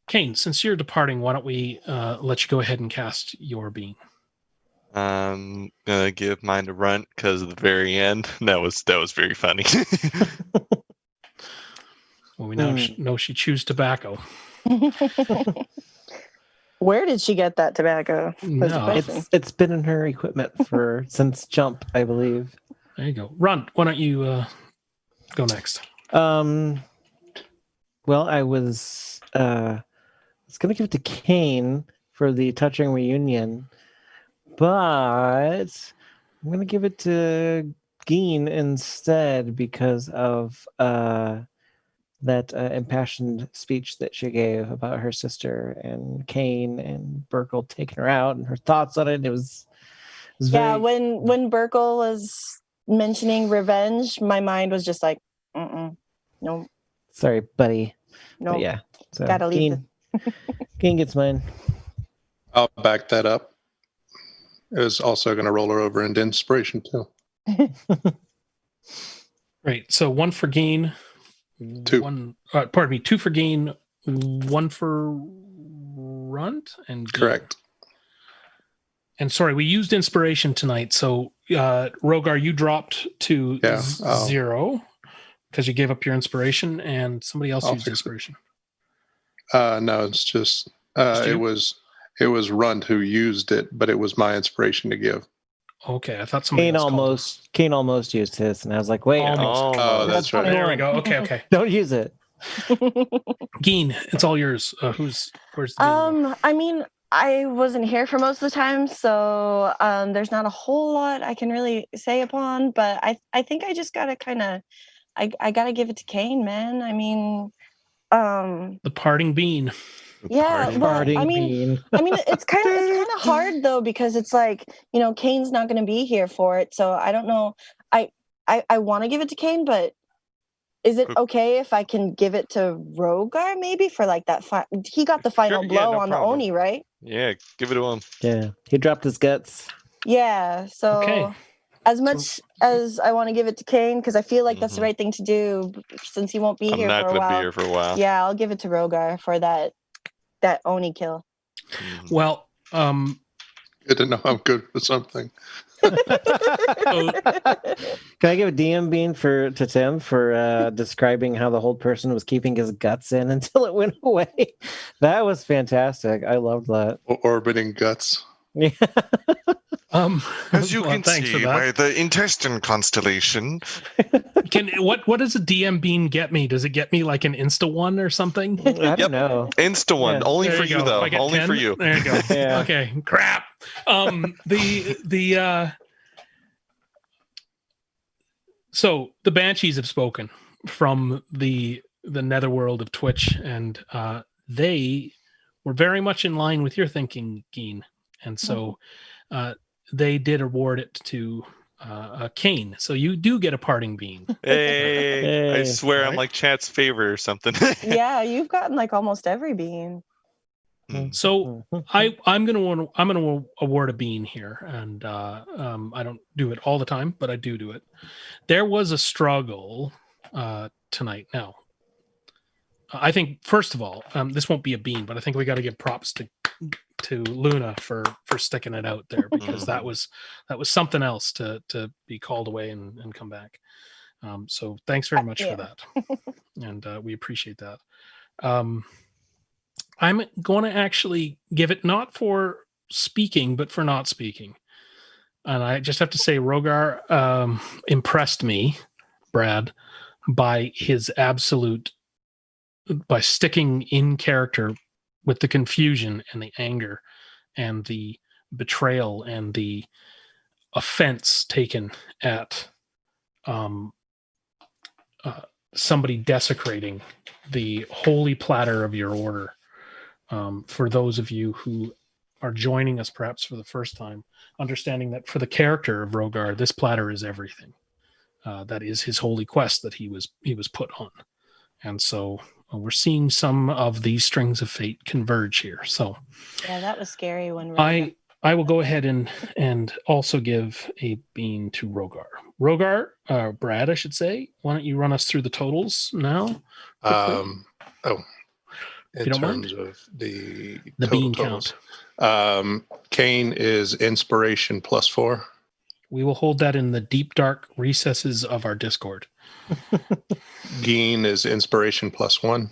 Cain, since you're departing, why don't we let you go ahead and cast your bean? I'm gonna give mine to Runt because at the very end, that was very funny. Well, we now know she chews tobacco. Where did she get that tobacco? Was the No. question. It's been in her equipment since Jump, I believe. There you go. Runt, why don't you go next? Well, I was gonna give it to Cain for the touching reunion, but I'm gonna give it to Geen instead because of that impassioned speech that she gave about her sister and Cain and Burkle taking her out and her thoughts on it. It was It's Yeah, very when Burkle was mentioning revenge, my mind was just like, no, sorry, buddy. no, But yeah. So gotta leave Keen gets mine. I'll back that up. It was also going to roll her over into inspiration too. Great. So 1 for Gain. 2. Pardon me. 2 for Gain. 1 for Runt and Gain. Correct. And sorry, we used inspiration tonight. So Rogar, you dropped to Yeah, 0 because you gave up your inspiration, and somebody else I'll used fix it. inspiration. No, it's just you? it was Runt who used it, but it was my inspiration to give. Okay, I thought somebody else Kane almost used his, and I was like, wait, Almost. Oh, that's right. There we go. Okay. don't use it. Geen, it's all yours. Where's the bean? I mean, I wasn't here for most of the time, so there's not a whole lot I can really say upon, but I think I just gotta kind of I gotta give it to Cain, man. I mean, The parting bean. yeah, well, Parting I mean, bean. it's kind of hard though, because it's like, Cain's not going to be here for it, so I don't know. I want to give it to Cain, but is it okay if I can give it to Rogar maybe for like that? He got the final Sure, yeah, blow no on problem. the Oni, right? Yeah, give it to him. Yeah, he dropped his guts. Yeah. So Okay. as much as I want to give it to Cain, because I feel like that's the Mhm. right thing to do, since he won't be I'm here not for a gonna be while. here for a while. Yeah, I'll give it to Rogar for that Oni kill. Mhm. Well, Good to know I'm good for something. Can I give a DM bean to Tim for describing how the whole person was keeping his guts in until it went away? That was fantastic. I loved that. Orbiting guts. Yeah. As you well, can thanks for see that. by the intestine constellation, What does a DM bean get me? Does it get me like an Insta one or something? I don't know. Insta one, Yeah. only There for you you go. If though, I get only 10, for you. There you go. Yeah. Okay, crap. So the Banshees have spoken from the netherworld of Twitch, and they were very much in line with your thinking, Geen. And so they did award it to Cain. So you do get a parting bean. Hey, I Hey. swear I'm Right. like chat's favorite or something. Yeah, you've gotten like almost every bean. So I'm gonna award a bean here, and I don't do it all the time, but I do it. There was a struggle tonight. Now, I think first of all, this won't be a bean, but I think we got to give props to Luna for sticking it out there, because that was something else to be called away and come back. So thanks very much for that, and we appreciate that. I'm going to actually give it not for speaking, but for not speaking. And I just have to say, Rogar impressed me, Brad, by his by sticking in character with the confusion and the anger and the betrayal and the offense taken at somebody desecrating the holy platter of your order. For those of you who are joining us perhaps for the first time, understanding that for the character of Rogar, this platter is everything. That is his holy quest that he was put on. And so we're seeing some of these strings of fate converge here. So Yeah, that was scary when I will go ahead and also give a bean to Rogar. Rogar, Brad, I should say. Why don't you run us through the totals now? In terms of the total bean totals. count. Cain is inspiration +4. We will hold that in the deep dark recesses of our Discord. Geen is inspiration +1.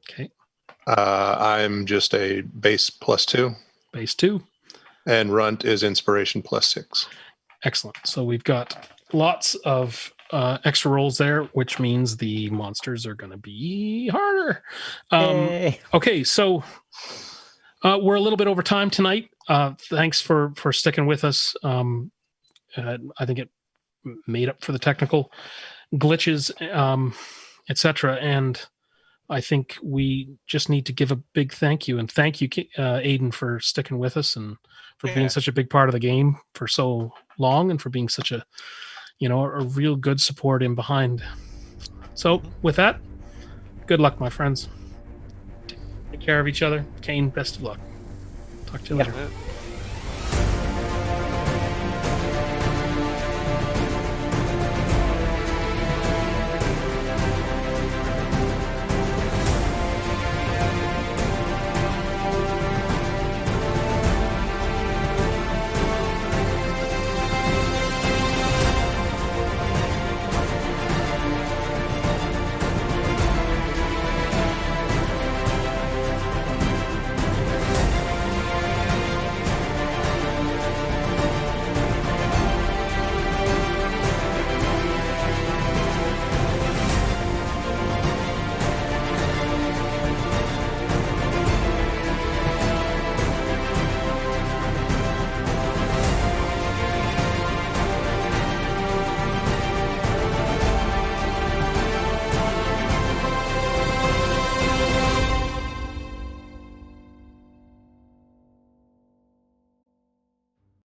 Okay. I'm just a base +2. Base 2. And Runt is inspiration +6. Excellent. So we've got lots of extra rolls there, which means the monsters are going to be harder. Okay, so we're a little bit over time tonight. Thanks for sticking with us. I think it made up for the technical glitches, etc. And I think we just need to give a big thank you, and thank you, Aiden, for sticking with us and for being Yeah. such a big part of the game for so long, and for being such a real good support in behind. So with that, good luck, my friends. Take care of each other. Cain, best of luck. Talk to you later. Yeah.